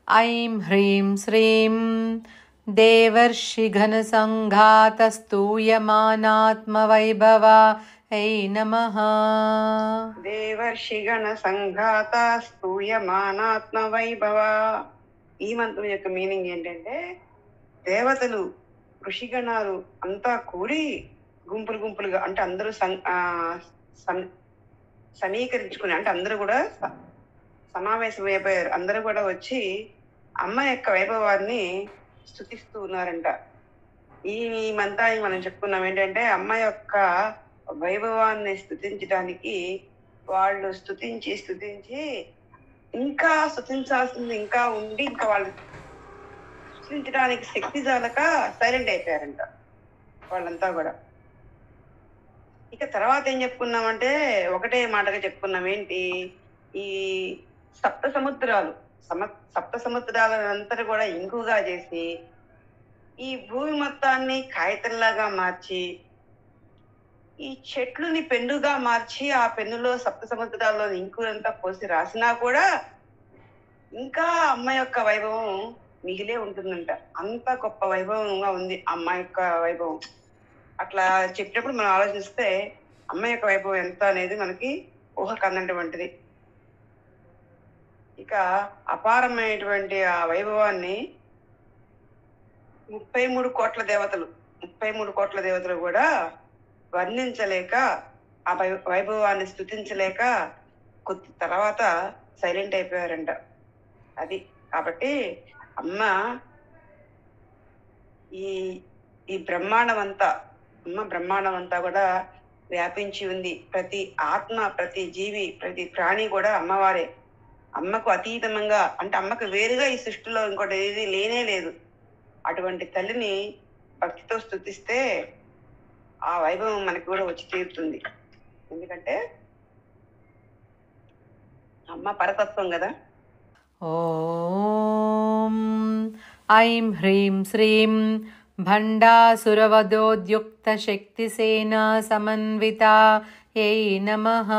ऐं ह्रीं श्रीं देवर्षिघनसङ्घातस्तूयमानात्मवैभवा ऐ नमः। దేవర్షిగణ సంఘాత స్తూయమానాత్మ వైభవ. ఈ మంత్రం యొక్క మీనింగ్ ఏంటంటే, దేవతలు ఋషిగణాలు అంతా కూడి గుంపులు గుంపులుగా, అంటే అందరూ సమీకరించుకుని, అంటే అందరూ కూడా సమావేశం అయిపోయారు. అందరూ కూడా వచ్చి అమ్మ యొక్క వైభవాన్ని స్తుతిస్తూ ఉన్నారంట. ఈ మంత్రాన్ని మనం చెప్పుకున్నాం ఏంటంటే, అమ్మ యొక్క వైభవాన్ని స్తుతించడానికి వాళ్ళు స్తుతించి ఇంకా స్తుతించాల్సింది ఇంకా ఉండి, ఇంకా వాళ్ళు స్తుతించడానికి శక్తి చాలక సైలెంట్ అయిపోయారంట వాళ్ళంతా కూడా. ఇక తర్వాత ఏం చెప్పుకున్నామంటే, ఒకటే మాటగా చెప్పుకున్నాం ఏంటి, ఈ సప్త సముద్రాలంతా కూడా ఇంకుగా చేసి ఈ భూమి మొత్తాన్ని కాగితంలాగా మార్చి, ఈ చెట్లుని పెన్నుగా మార్చి, ఆ పెన్నులో సప్త సముద్రాల్లో ఇంకులంతా పోసి రాసినా కూడా ఇంకా అమ్మ యొక్క వైభవం మిగిలే ఉంటుందంట. అంత గొప్ప వైభవంగా ఉంది అమ్మ యొక్క వైభవం. అట్లా చెప్పినప్పుడు మనం ఆలోచిస్తే అమ్మ యొక్క వైభవం ఎంత అనేది మనకి ఊహకు అందటువంటిది. ఇక అపారమైనటువంటి ఆ వైభవాన్ని 33 కోట్ల దేవతలు కూడా వర్ణించలేక, ఆ వైభవాన్ని స్తుతించలేక కొద్ది తర్వాత సైలెంట్ అయిపోయారంట. అది కాబట్టి అమ్మ ఈ బ్రహ్మాండం అంతా కూడా వ్యాపించి ఉంది. ప్రతి ఆత్మ, ప్రతి జీవి, ప్రతి ప్రాణి కూడా అమ్మవారే. అమ్మకు అతీతంగా, అంటే అమ్మకు వేరుగా ఈ సృష్టిలో ఇంకోటి ఏది లేనే లేదు. అటువంటి తల్లిని భక్తితో స్తుతిస్తే ఆ వైభవం మనకి కూడా వచ్చి తీరుతుంది. ఎందుకంటే అమ్మ పరతత్వం కదా. ఓం ఐం హ్రీం శ్రీం భండాసురవధోద్యుక్తశక్తిసేనా సమన్వితా యై నమః.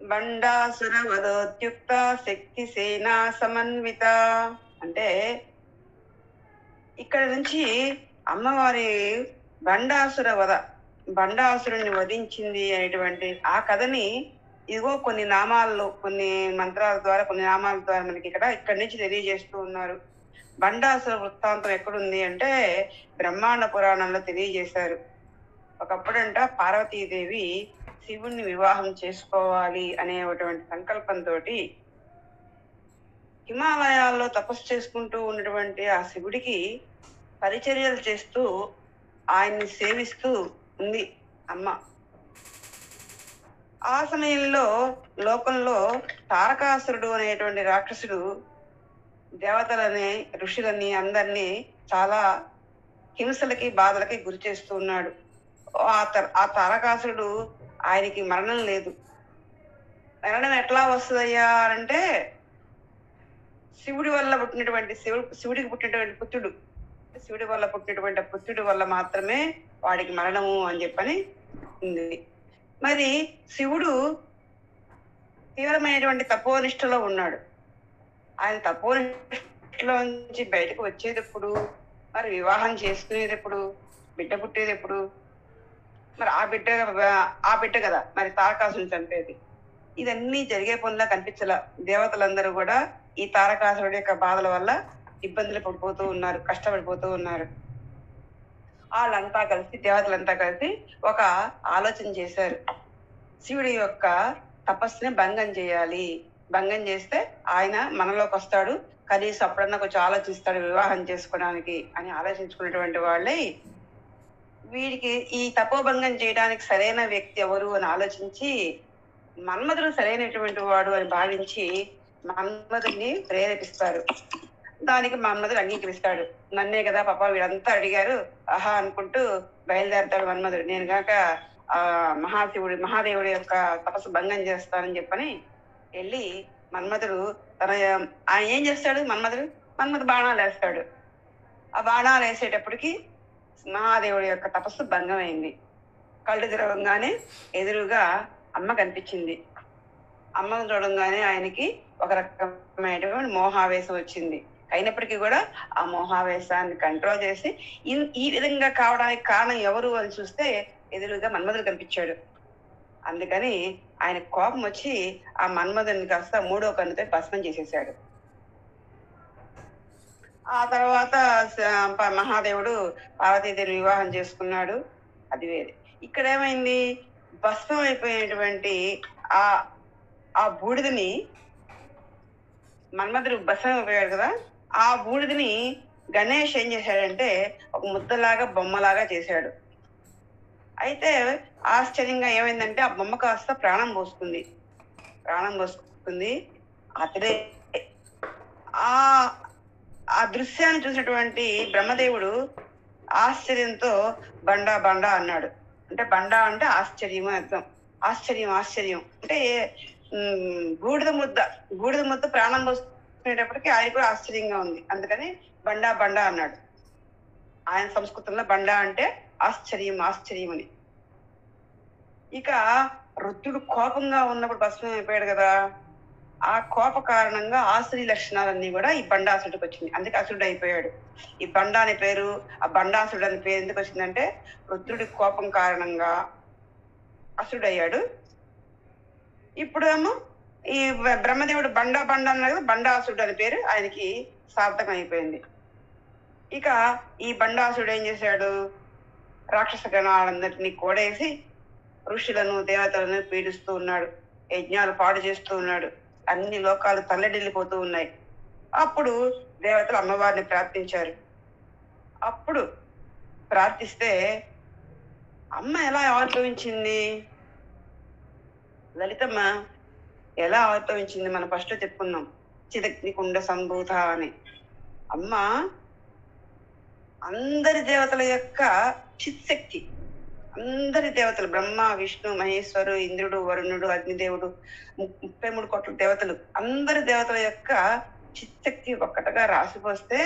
బండాసురవధోద్యుక్త శక్తిసేనా సమన్విత అంటే, ఇక్కడ నుంచి అమ్మవారి బండాసురుని వధించింది అనేటువంటి ఆ కథని ఇదిగో కొన్ని మంత్రాల ద్వారా, కొన్ని నామాల ద్వారా మనకి ఇక్కడి నుంచి తెలియజేస్తూ ఉన్నారు. బండాసుర వృత్తాంతం ఎక్కడుంది అంటే, బ్రహ్మాండ పురాణంలో తెలియజేశారు. ఒకప్పుడంట పార్వతీదేవి శివుణ్ణి వివాహం చేసుకోవాలి అనేటువంటి సంకల్పంతో హిమాలయాల్లో తపస్సు చేసుకుంటూ ఉన్నటువంటి ఆ శివుడికి పరిచర్యలు చేస్తూ ఆయన్ని సేవిస్తూ ఉంది అమ్మ. ఆ సమయంలో లోకంలో తారకాసురుడు అనేటువంటి రాక్షసుడు దేవతలని, ఋషులని అందరినీ చాలా హింసలకి, బాధలకి గురి చేస్తూ ఉన్నాడు. ఆ తారకాసురుడు ఆయనకి మరణం లేదు. మరణం ఎట్లా వస్తుందయ్యా అంటే, శివుడికి పుట్టినటువంటి పుత్రుడి వల్ల మాత్రమే వాడికి మరణము అని చెప్పని ఉంది. మరి శివుడు తీవ్రమైనటువంటి తపోనిష్టలో ఉన్నాడు. ఆయన తపోనిష్టలో నుంచి బయటకు వచ్చేటప్పుడు, మరి వివాహం చేసుకునేటప్పుడు, బిడ్డ పుట్టేటప్పుడు, మరి ఆ బిడ్డ కదా మరి తారకాసుని చంపేది. ఇదన్నీ జరిగే పనులా కనిపించాల. దేవతలందరూ కూడా ఈ తారకాసురుడి యొక్క బాధల వల్ల ఇబ్బందులు పడిపోతూ ఉన్నారు, కష్టపడిపోతూ ఉన్నారు. దేవతలంతా కలిసి ఒక ఆలోచన చేశారు. శివుడి యొక్క తపస్సుని భంగం చేయాలి. భంగం చేస్తే ఆయన మనలోకి వస్తాడు, కనీసం అప్పుడన్నా కొంచెం ఆలోచిస్తాడు వివాహం చేసుకోవడానికి అని ఆలోచించుకున్నటువంటి వాళ్ళే, వీడికి ఈ తపోభంగం చేయడానికి సరైన వ్యక్తి ఎవరు అని ఆలోచించి, మన్మధుడు సరైనటువంటి వాడు అని భావించి మన్మధుడిని ప్రేరేపిస్తారు. దానికి మన్మధుడు అంగీకరిస్తాడు. నన్నే కదా పాప వీడంతా అడిగారు, ఆహా అనుకుంటూ బయలుదేరతాడు మన్మధుడు. నేను కాక మహాదేవుడి యొక్క తపస్సు భంగం చేస్తానని చెప్పని వెళ్ళి మన్మధుడు ఆయన ఏం చేస్తాడు, మన్మధుడు బాణాలు వేస్తాడు. ఆ బాణాలు వేసేటప్పటికి మహాదేవుడి యొక్క తపస్సు భంగం అయింది. కళ్ళు తెరవంగానే ఎదురుగా అమ్మ కనిపించింది. అమ్మను చూడంగానే ఆయనకి ఒక రకమైనటువంటి మోహావేశం వచ్చింది. అయినప్పటికీ కూడా ఆ మోహావేశాన్ని కంట్రోల్ చేసి ఈ విధంగా కావడానికి కారణం ఎవరు అని చూస్తే ఎదురుగా మన్మధుడు కనిపించాడు. అందుకని ఆయన కోపం వచ్చి ఆ మన్మధుడిని కాస్త 3వ కన్నుతో భస్మం చేసేసాడు. ఆ తర్వాత మహాదేవుడు పార్వతీదేవిని వివాహం చేసుకున్నాడు. అది వేరే. ఇక్కడ ఏమైంది, భస్మం అయిపోయినటువంటి ఆ ఆ బూడిదని, మన్మధుడు భస్మం అయిపోయాడు కదా, ఆ బూడిదని గణేష్ ఏం చేశాడంటే ఒక ముద్దలాగా బొమ్మలాగా చేశాడు. అయితే ఆశ్చర్యంగా ఏమైందంటే ఆ బొమ్మ కాస్త ప్రాణం పోసుకుంది. అతడే ఆ ఆ దృశ్యాన్ని చూసినటువంటి బ్రహ్మదేవుడు ఆశ్చర్యంతో బండా బండా అన్నాడు. అంటే బండా అంటే ఆశ్చర్యం అని అర్థం. ఆశ్చర్యం అంటే బూడిద ముద్ద ప్రాణం పోసుకునేటప్పటికి ఆయన కూడా ఆశ్చర్యంగా ఉంది. అందుకని బండా బండా అన్నాడు. ఆయన సంస్కృతంలో బండా అంటే ఆశ్చర్యం అని. ఇక రుద్రుడు కోపంగా ఉన్నప్పుడు భస్మం అయిపోయాడు కదా, ఆ కోప కారణంగా ఆసురి లక్షణాలన్నీ కూడా ఈ బండాసుడికి వచ్చింది. అందుకే అసురుడు అయిపోయాడు. ఈ బండా అనే పేరు, ఆ బండాసుడు అనే పేరు ఎందుకు వచ్చిందంటే రుద్రుడి కోపం కారణంగా అసురుడు అయ్యాడు. ఇప్పుడు ఏమో ఈ బ్రహ్మదేవుడు బండా అన్నాడు కదా, బండాసుడు అనే పేరు ఆయనకి సార్థకం అయిపోయింది. ఇక ఈ బండాసుడు ఏం చేశాడు, రాక్షస గణాలందరినీ కూడేసి ఋషులను దేవతలను పీడిస్తూ ఉన్నాడు. యజ్ఞాలు పాడు చేస్తూ ఉన్నాడు. అన్ని లోకాలు తల్లడిల్లిపోతూ ఉన్నాయి. అప్పుడు దేవతలు అమ్మవారిని ప్రార్థించారు. అప్పుడు ప్రార్థిస్తే అమ్మ ఎలా ఆవిర్భవించింది, లలితమ్మ ఎలా ఆవిర్భవించింది మనం ఫస్ట్ చెప్పుకున్నాం. చిదగ్నికుండ సంభూత అని. అమ్మ అందరి దేవతల యొక్క చిత్శక్తి. అందరి దేవతలు, బ్రహ్మ విష్ణు మహేశ్వరు ఇంద్రుడు వరుణుడు అగ్నిదేవుడు 33 కోట్ల దేవతలు, అందరి దేవతల యొక్క చిత్తశక్తి ఒక్కటగా రాసిపోస్తే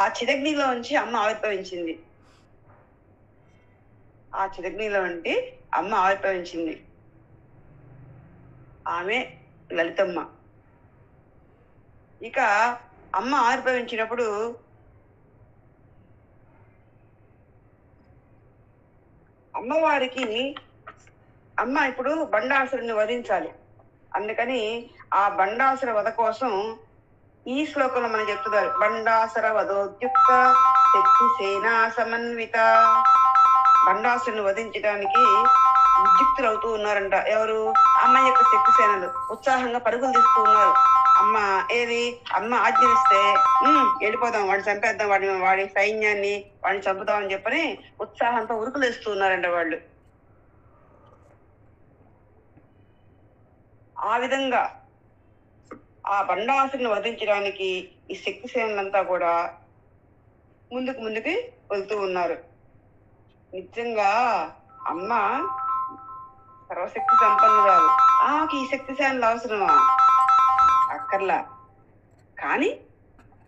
ఆ చిదగ్నిలో నుంచి అమ్మ ఆవిర్భవించింది. ఆమె లలితమ్మ. ఇక అమ్మ ఆవిర్భవించినప్పుడు అమ్మవారికి అమ్మ ఇప్పుడు బండాసురుని వధించాలి. అందుకని ఆ బండాసుర వధ కోసం ఈ శ్లోకంలో మనం చెప్తున్నారు, బండాసుర వధోద్యుక్త శక్తి సేనా సమన్విత. బండాసురుని వధించడానికి ఉద్యుక్తులు అవుతూ ఉన్నారంట. ఎవరు? అమ్మ యొక్క శక్తి సేనలు ఉత్సాహంగా పరుగులు తీస్తూ ఉన్నారు. అమ్మ ఆజ్ఞిస్తే వెళ్ళిపోదాం, వాడిని చంపేద్దాం, వాడి సైన్యాన్ని వాడిని చంపుదామని చెప్పని ఉత్సాహంతో ఉరుకులు వేస్తూ ఉన్నారంట వాళ్ళు. ఆ విధంగా ఆ బండాసుని వధించడానికి ఈ శక్తి సేనలంతా కూడా ముందుకు వెళ్తూ ఉన్నారు. నిజంగా అమ్మ సర్వశక్తి సంపన్నురాలు. ఆమెకి ఈ శక్తి సేనలు అవసరమా? అక్కర్లా. కానీ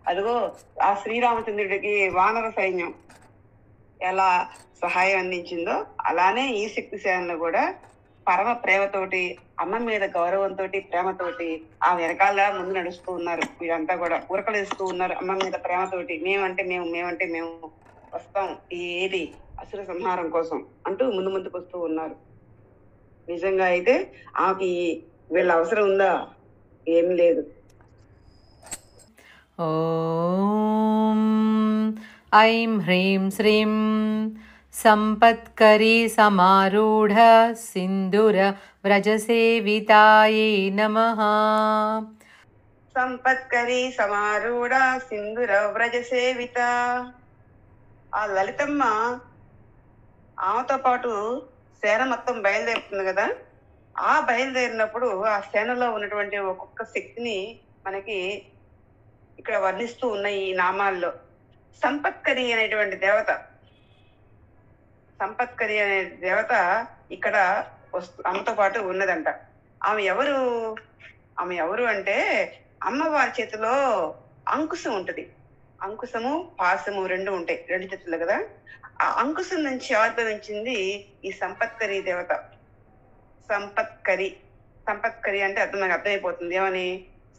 అదిగో ఆ శ్రీరామచంద్రుడికి వానర సైన్యం ఎలా సహాయం అందించిందో అలానే ఈ శక్తి సేనలు కూడా పరమ ప్రేమతోటి, అమ్మ మీద గౌరవంతో ప్రేమతోటి ఆ వెనకాల ముందు నడుస్తూ ఉన్నారు. వీరంతా కూడా ఉరకలేస్తూ ఉన్నారు అమ్మ మీద ప్రేమతోటి. మేమంటే మేము వస్తాం ఏది అసుర సంహారం కోసం అంటూ ముందుకు వస్తూ ఉన్నారు. నిజంగా అయితే ఆమెకి వీళ్ళ అవసరం ఉందా? ఏం లేదు. ఓం ఐం హ్రీం శ్రీం సంపత్కరీ సమారూఢ సింధుర వ్రజసేవితాయై నమః. సంపత్కరీ సమారూఢ సింధుర వ్రజసేవిత. ఆ లలితమ్మ ఆమెతో పాటు సేన మొత్తం బయలుదేరుతుంది కదా. ఆ బయలుదేరినప్పుడు ఆ సేనలో ఉన్నటువంటి ఒక్కొక్క శక్తిని మనకి ఇక్కడ వర్ణిస్తూ ఉన్నాయి ఈ నామాల్లో. సంపత్కరి అనేటువంటి దేవత, ఇక్కడ అమ్మతో పాటు ఉన్నదంట. ఆమె ఎవరు అంటే అమ్మవారి చేతిలో అంకుశం ఉంటది. అంకుశము పాశము రెండు ఉంటాయి, రెండు చేతులు కదా. ఆ అంకుశం నుంచి ఆవిర్భవించింది ఈ సంపత్కరి దేవత. సంపత్కరి సంపత్కరి అంటే మనకు అర్థమైపోతుంది ఏమని,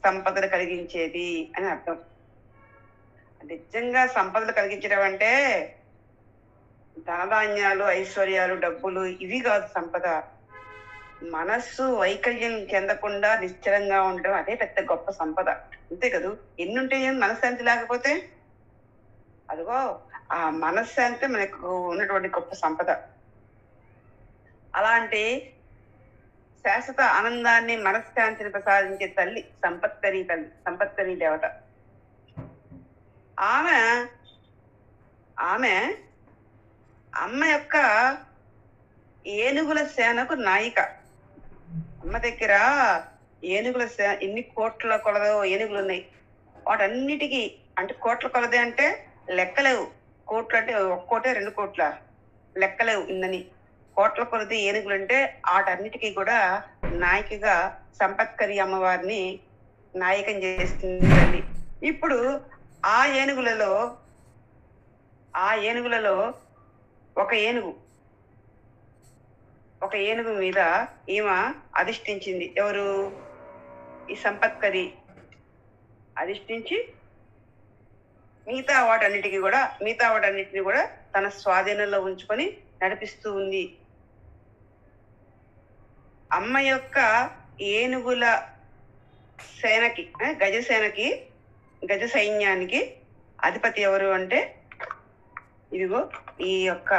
సంపదలు కలిగించేది అని అర్థం. నిజంగా సంపదలు కలిగించడం అంటే ధనధాన్యాలు, ఐశ్వర్యాలు, డబ్బులు ఇవి కాదు సంపద. మనస్సు వైకల్యం చెందకుండా నిశ్చలంగా ఉండడం అదే పెద్ద గొప్ప సంపద. అంతే కదూ. ఎన్నుంటాయి మనశ్శాంతి లేకపోతే? అదిగో ఆ మనశ్శాంతి మనకు ఉన్నటువంటి గొప్ప సంపద. అలాంటి శాశ్వత ఆనందాన్ని, మనశ్శాంతిని ప్రసాదించే తల్లి సంపత్కరి తల్లి, సంపత్కరి దేవత. ఆమె ఆమె అమ్మ యొక్క ఏనుగుల సేనకు నాయిక. అమ్మ దగ్గర ఏనుగుల సేన, ఎన్ని కోట్ల కొలదో ఏనుగులు ఉన్నాయి. వాటన్నిటికీ అంటే కోట్ల కొలదే అంటే లెక్కలేవు. కోట్లు అంటే 1 కోటే 2 కోట్ల లెక్కలేవు. ఇన్నని కోట్ల కొలది ఏనుగులు అంటే వాటన్నిటికీ కూడా నాయికగా సంపత్కరి అమ్మవారిని నాయకం చేస్తుంది తల్లి. ఇప్పుడు ఆ ఏనుగులలో ఒక ఏనుగు మీద ఈమె అధిష్ఠించింది. ఎవరు? ఈ సంపత్కరి అధిష్ఠించి మిగతా వాటన్నిటిని కూడా తన స్వాధీనంలో ఉంచుకొని నడిపిస్తూ ఉంది. అమ్మ యొక్క ఏనుగుల సేనకి, గజ సైన్యానికి అధిపతి ఎవరు అంటే ఇదిగో ఈ యొక్క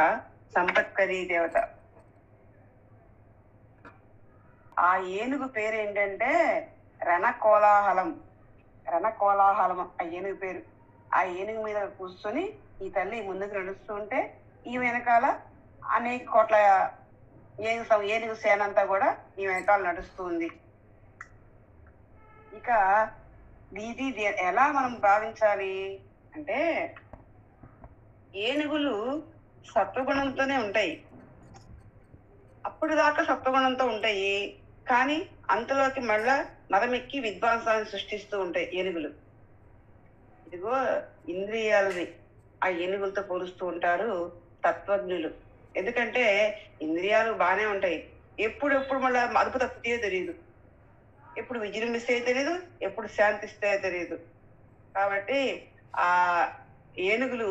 సంపత్కరి దేవత. ఆ ఏనుగు పేరు ఏంటంటే రణకోలాహలం. ఆ ఏనుగు పేరు. ఆ ఏనుగు మీద కూర్చొని ఈ తల్లి ముందుకు నడుస్తూ ఉంటే ఈ వెనకాల అనేక కోట్ల ఏనుగు సేన అంతా కూడా ఈ వెనకాల నడుస్తూ ఉంది. ఇక ఇది ఎలా మనం భావించాలి అంటే, ఏనుగులు సత్వగుణంతోనే ఉంటాయి. అప్పుడు దాకా సత్వగుణంతో ఉంటాయి, కానీ అంతలోకి మళ్ళా మదమెక్కి విధ్వంసాన్ని సృష్టిస్తూ ఉంటాయి ఏనుగులు. ఇదిగో ఇంద్రియాలని ఆ ఏనుగులతో పోలుస్తూ ఉంటారు తత్వజ్ఞులు. ఎందుకంటే ఇంద్రియాలు బాగానే ఉంటాయి, ఎప్పుడు మళ్ళా అదుపు తప్పుతాయో తెలియదు, ఎప్పుడు విజృంభిస్తాయో తెలియదు, ఎప్పుడు శాంతిస్తాయో తెలియదు. కాబట్టి ఆ ఏనుగులు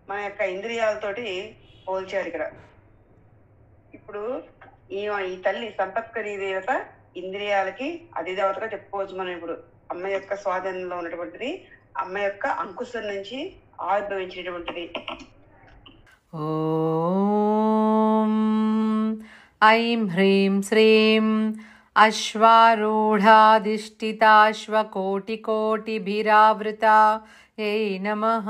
మన యొక్క ఇంద్రియాలతోటి పోల్చారు ఇక్కడ. ఇప్పుడు ఈ తల్లి సంపత్కరి దేవత ఇంద్రియాలకి అధిదేవతగా చెప్పుకోవచ్చు మనం. ఇప్పుడు అమ్మ యొక్క స్వాధీనంలో ఉన్నటువంటిది, అమ్మ యొక్క అంకుశం నుంచి ఆవిర్భవించినటువంటిది. ఓం ఐం హ్రీం శ్రీం అశ్వారూఢాధిష్ఠితాశ్వకోటికోటిభిరావృత యై నమః.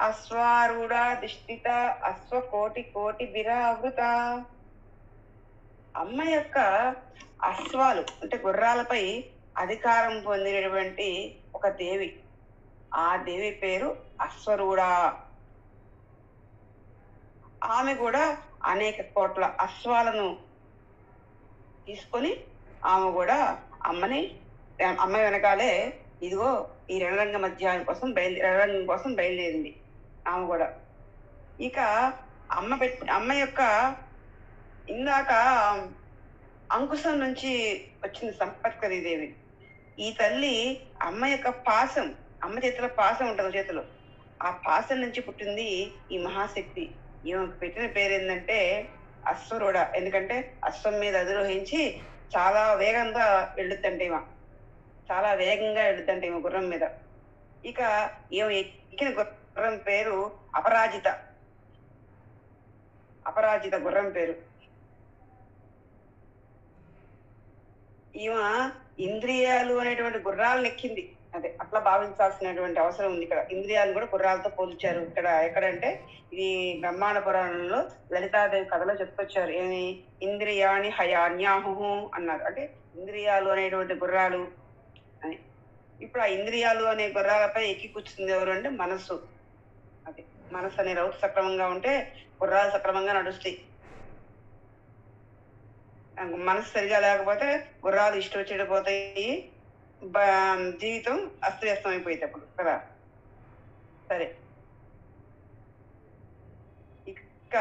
అశ్వారూఢాధిష్ఠిత అశ్వకోటిభిరావృత. అమ్మ యొక్క అశ్వాలు అంటే గుర్రాలపై అధికారం పొందినటువంటి ఒక దేవి. ఆ దేవి పేరు అశ్వరూఢ. ఆమె కూడా అనేక కోట్ల అశ్వాలను తీసుకొని ఆమె కూడా అమ్మ వెనకాలే ఇదిగో ఈ రణరంగ మధ్యాహ్నం కోసం బయలుదేరింది ఆమె కూడా. ఇక అమ్మ యొక్క ఇందాక అంకుశం నుంచి వచ్చింది సంపత్కరి దేవి. ఈ తల్లి అమ్మ యొక్క పాశం, అమ్మ చేతిలో పాశం ఉంటుంది చేతిలో, ఆ పాశం నుంచి పుట్టింది ఈ మహాశక్తి. ఈమెకు పెట్టిన పేరు ఏంటంటే అశ్వరూఢ. ఎందుకంటే అశ్వం మీద అధిరోహించి చాలా వేగంగా వెళ్ళుద్దంటే ఈమె గుర్రం మీద. ఇక ఈమె ఎక్కిన గుర్రం పేరు అపరాజిత గుర్రం పేరు. ఈమె ఇంద్రియాలు అనేటువంటి గుర్రాలను ఎక్కింది. అదే అట్లా భావించాల్సినటువంటి అవసరం ఉంది. ఇక్కడ ఇంద్రియాలు కూడా గుర్రాలతో పోల్చారు. ఎక్కడంటే ఇది బ్రహ్మాండ పురాణంలో లలితాదేవి కథలో చెప్పుకొచ్చారు. ఏమి ఇంద్రియాణి హయాన్యాహు అన్నారు, అంటే ఇంద్రియాలు అనేటువంటి గుర్రాలు అని. ఇప్పుడు ఆ ఇంద్రియాలు అనే గుర్రాలపై ఎక్కి కూర్చుంది ఎవరు అంటే మనస్సు. అది మనస్సు అనే రౌతు సక్రమంగా ఉంటే గుర్రాలు సక్రమంగా నడుస్తాయి. మనసు సరిగా లేకపోతే గుర్రాలు ఇష్టం చెడిపోతాయి, జీవితం అస్తవ్యస్తం అయిపోయింది అప్పుడు కదా. సరే, ఇక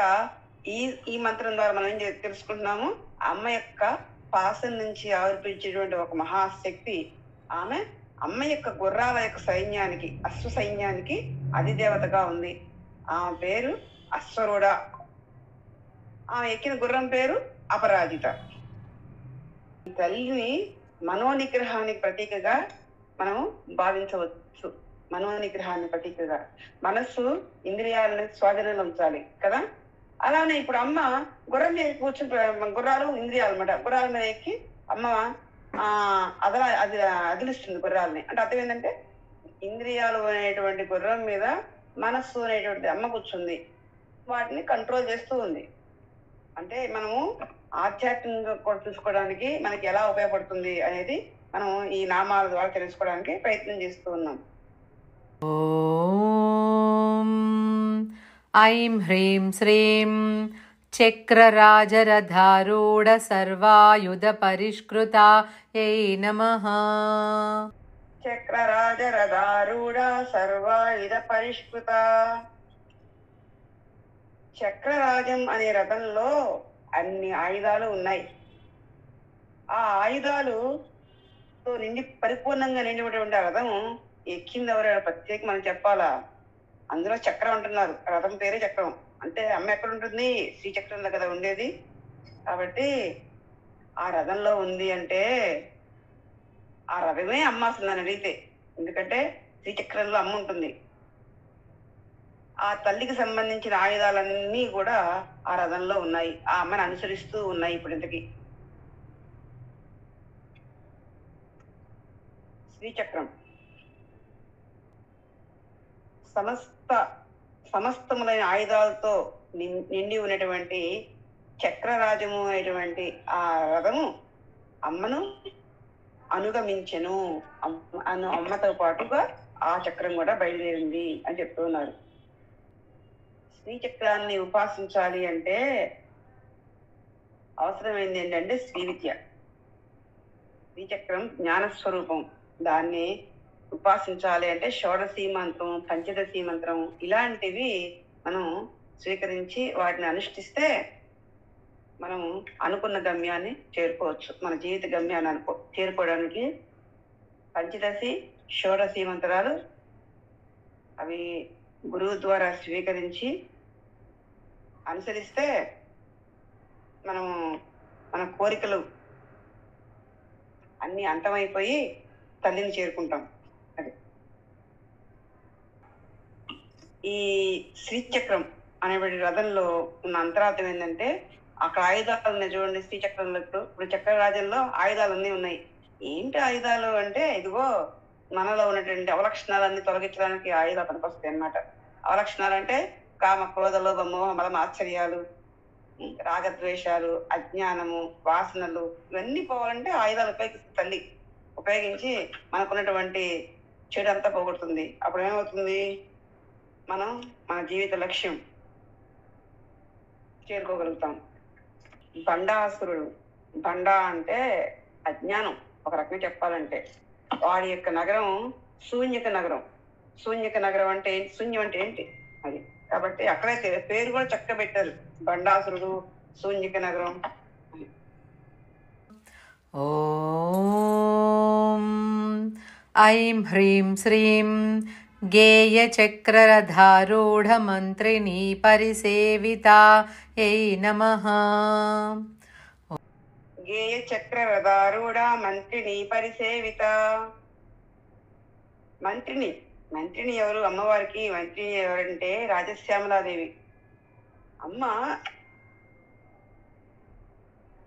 ఈ మంత్రం ద్వారా మనం ఏం తెలుసుకుంటున్నాము, అమ్మ యొక్క పాసం నుంచి ఆవిర్పించేటువంటి ఒక మహాశక్తి. ఆమె అమ్మ యొక్క గుర్రాల యొక్క సైన్యానికి, అశ్వ సైన్యానికి అధిదేవతగా ఉంది. ఆమె పేరు అశ్వరుడ. ఆమె ఎక్కిన గుర్రం పేరు అపరాజిత. ఈ తల్లిని మనోనిగ్రహానికి ప్రతీకగా మనం భావించవచ్చు. మనోనిగ్రహాన్ని ప్రతీకగా మనస్సు ఇంద్రియాలను స్వాధీనంలో ఉంచాలి కదా. అలానే ఇప్పుడు అమ్మ గుర్రం మీద కూర్చుని, గుర్రాలు ఇంద్రియాలు అన్నమాట, గుర్రాల మీద ఎక్కి అమ్మ అది అదిలిస్తుంది గుర్రాలని. అంటే అర్థం ఏంటంటే ఇంద్రియాలు అనేటువంటి గుర్రం మీద మనస్సు అనేటువంటి అమ్మ కూర్చుంది, వాటిని కంట్రోల్ చేస్తూ ఉంది. అంటే మనము ఆధ్యాత్మికంగా కూడా చూసుకోవడానికి మనకి ఎలా ఉపయోగపడుతుంది అనేది మనం ఈ నామాల ద్వారా తెలుసుకోవడానికి ప్రయత్నం చేస్తూ ఉన్నాం. ఓం ఐం హ్రీం శ్రీం చక్రరాజరథారూఢ సర్వాయుధ పరిష్కృతాయై నమః. చక్రరాజరథారూఢ సర్వాయుధ పరిష్కృత. చక్రరాజం అనే రథంలో అన్ని ఆయుధాలు ఉన్నాయి. ఆ ఆయుధాలుతో పరిపూర్ణంగా నిండినటువంటి ఆ రథం ఎక్కింది ఎవరు ప్రత్యేక మనం చెప్పాలా. అందులో చక్రం అంటున్నారు, రథం పేరే చక్రం. అంటే అమ్మ ఎక్కడ ఉంటుంది? శ్రీచక్రంలో కదా ఉండేది. కాబట్టి ఆ రథంలో ఉంది అంటే ఆ రథమే అమ్మ అసలు నన్ను అడిగితే. ఎందుకంటే శ్రీచక్రంలో అమ్మ ఉంటుంది. ఆ తల్లికి సంబంధించిన ఆయుధాలన్నీ కూడా ఆ రథంలో ఉన్నాయి, ఆ అమ్మని అనుసరిస్తూ ఉన్నాయి. ఇప్పుడు ఇంతకి శ్రీచక్రం సమస్తములైన ఆయుధాలతో నిండి ఉన్నటువంటి చక్రరాజము అనేటువంటి ఆ రథము అమ్మను అనుగమించెను. అమ్మతో పాటుగా ఆ చక్రం కూడా బయలుదేరింది అని చెప్తున్నారు. శ్రీచక్రాన్ని ఉపాసించాలి అంటే అవసరమైంది ఏంటంటే శ్రీ విద్య. శ్రీచక్రం జ్ఞానస్వరూపం. దాన్ని ఉపాసించాలి అంటే షోడశీ మంత్రం, పంచదశీ మంత్రం ఇలాంటివి మనం స్వీకరించి వాటిని అనుష్ఠిస్తే మనం అనుకున్న గమ్యాన్ని చేరుకోవచ్చు. మన జీవిత గమ్యాన్ని చేరుకోవడానికి పంచదశి షోడశీ మంత్రాలు అవి గురువు ద్వారా స్వీకరించి అనుసరిస్తే మనము మన కోరికలు అన్ని అంతమైపోయి తల్లిని చేరుకుంటాం. అది ఈ శ్రీచక్రం అనేటువంటి రథంలో ఉన్న అంతరార్థం ఏంటంటే అక్కడ ఆయుధాలు ఉన్నాయి చూడండి. శ్రీచక్రంలో ఇప్పుడు చక్రరాజంలో ఆయుధాలన్నీ ఉన్నాయి. ఏంటి ఆయుధాలు అంటే ఇదిగో మనలో ఉన్నటువంటి అవలక్షణాలన్నీ తొలగించడానికి ఆయుధాలు పనికొస్తాయి అన్నమాట. అవలక్షణాలు అంటే కామ, క్రోధ, లోభ, మోహ, మదం, ఆశ్చర్యాలు, రాగద్వేషాలు, అజ్ఞానము, వాసనలు ఇవన్నీ పోవాలంటే ఆయుధాలు ఉపయోగిస్తుంది తల్లి. ఉపయోగించి మనకున్నటువంటి చెడు అంతా పోగొడుతుంది. అప్పుడు ఏమవుతుంది? మనం మన జీవిత లక్ష్యం చేరుకోగలుగుతాం. బండాసురుడు, బండా అంటే అజ్ఞానం ఒక రకంగా చెప్పాలంటే. వాడి యొక్క నగరం శూన్యక నగరం. శూన్యక నగరం అంటే ఏంటి? శూన్యం అంటే ఏంటి అది. కాబట్టి అక్కడైతే పేరు కూడా చక్కగా పెట్టారు, బండాసురుడు, శూన్యక నగరం. ఓం ఐం హ్రీం శ్రీం గేయచక్రరథారూఢ మంత్రిణీ పరిసేవితాయై నమః. గేయ చక్రరథారూఢ మంత్రిని పరిసేవిత. మంత్రిని ఎవరు? అమ్మవారికి మంత్రిని ఎవరంటే రాజశ్యామలాదేవి అమ్మ.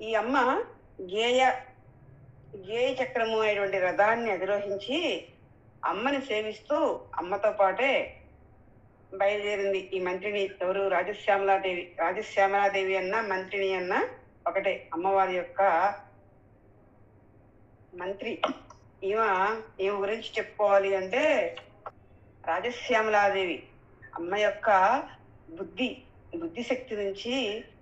ఈ అమ్మ గేయ చక్రము అనేటువంటి రథాన్ని అధిరోహించి అమ్మని సేవిస్తూ అమ్మతో పాటే బయలుదేరింది ఈ మంత్రిని. ఎవరు? రాజశ్యామలాదేవి. రాజశ్యామలాదేవి అన్న మంత్రిని అన్న ఒకటే, అమ్మవారి యొక్క మంత్రి. ఈమె గురించి చెప్పుకోవాలి అంటే రాజశ్యామలాదేవి అమ్మ యొక్క బుద్ధి శక్తి నుంచి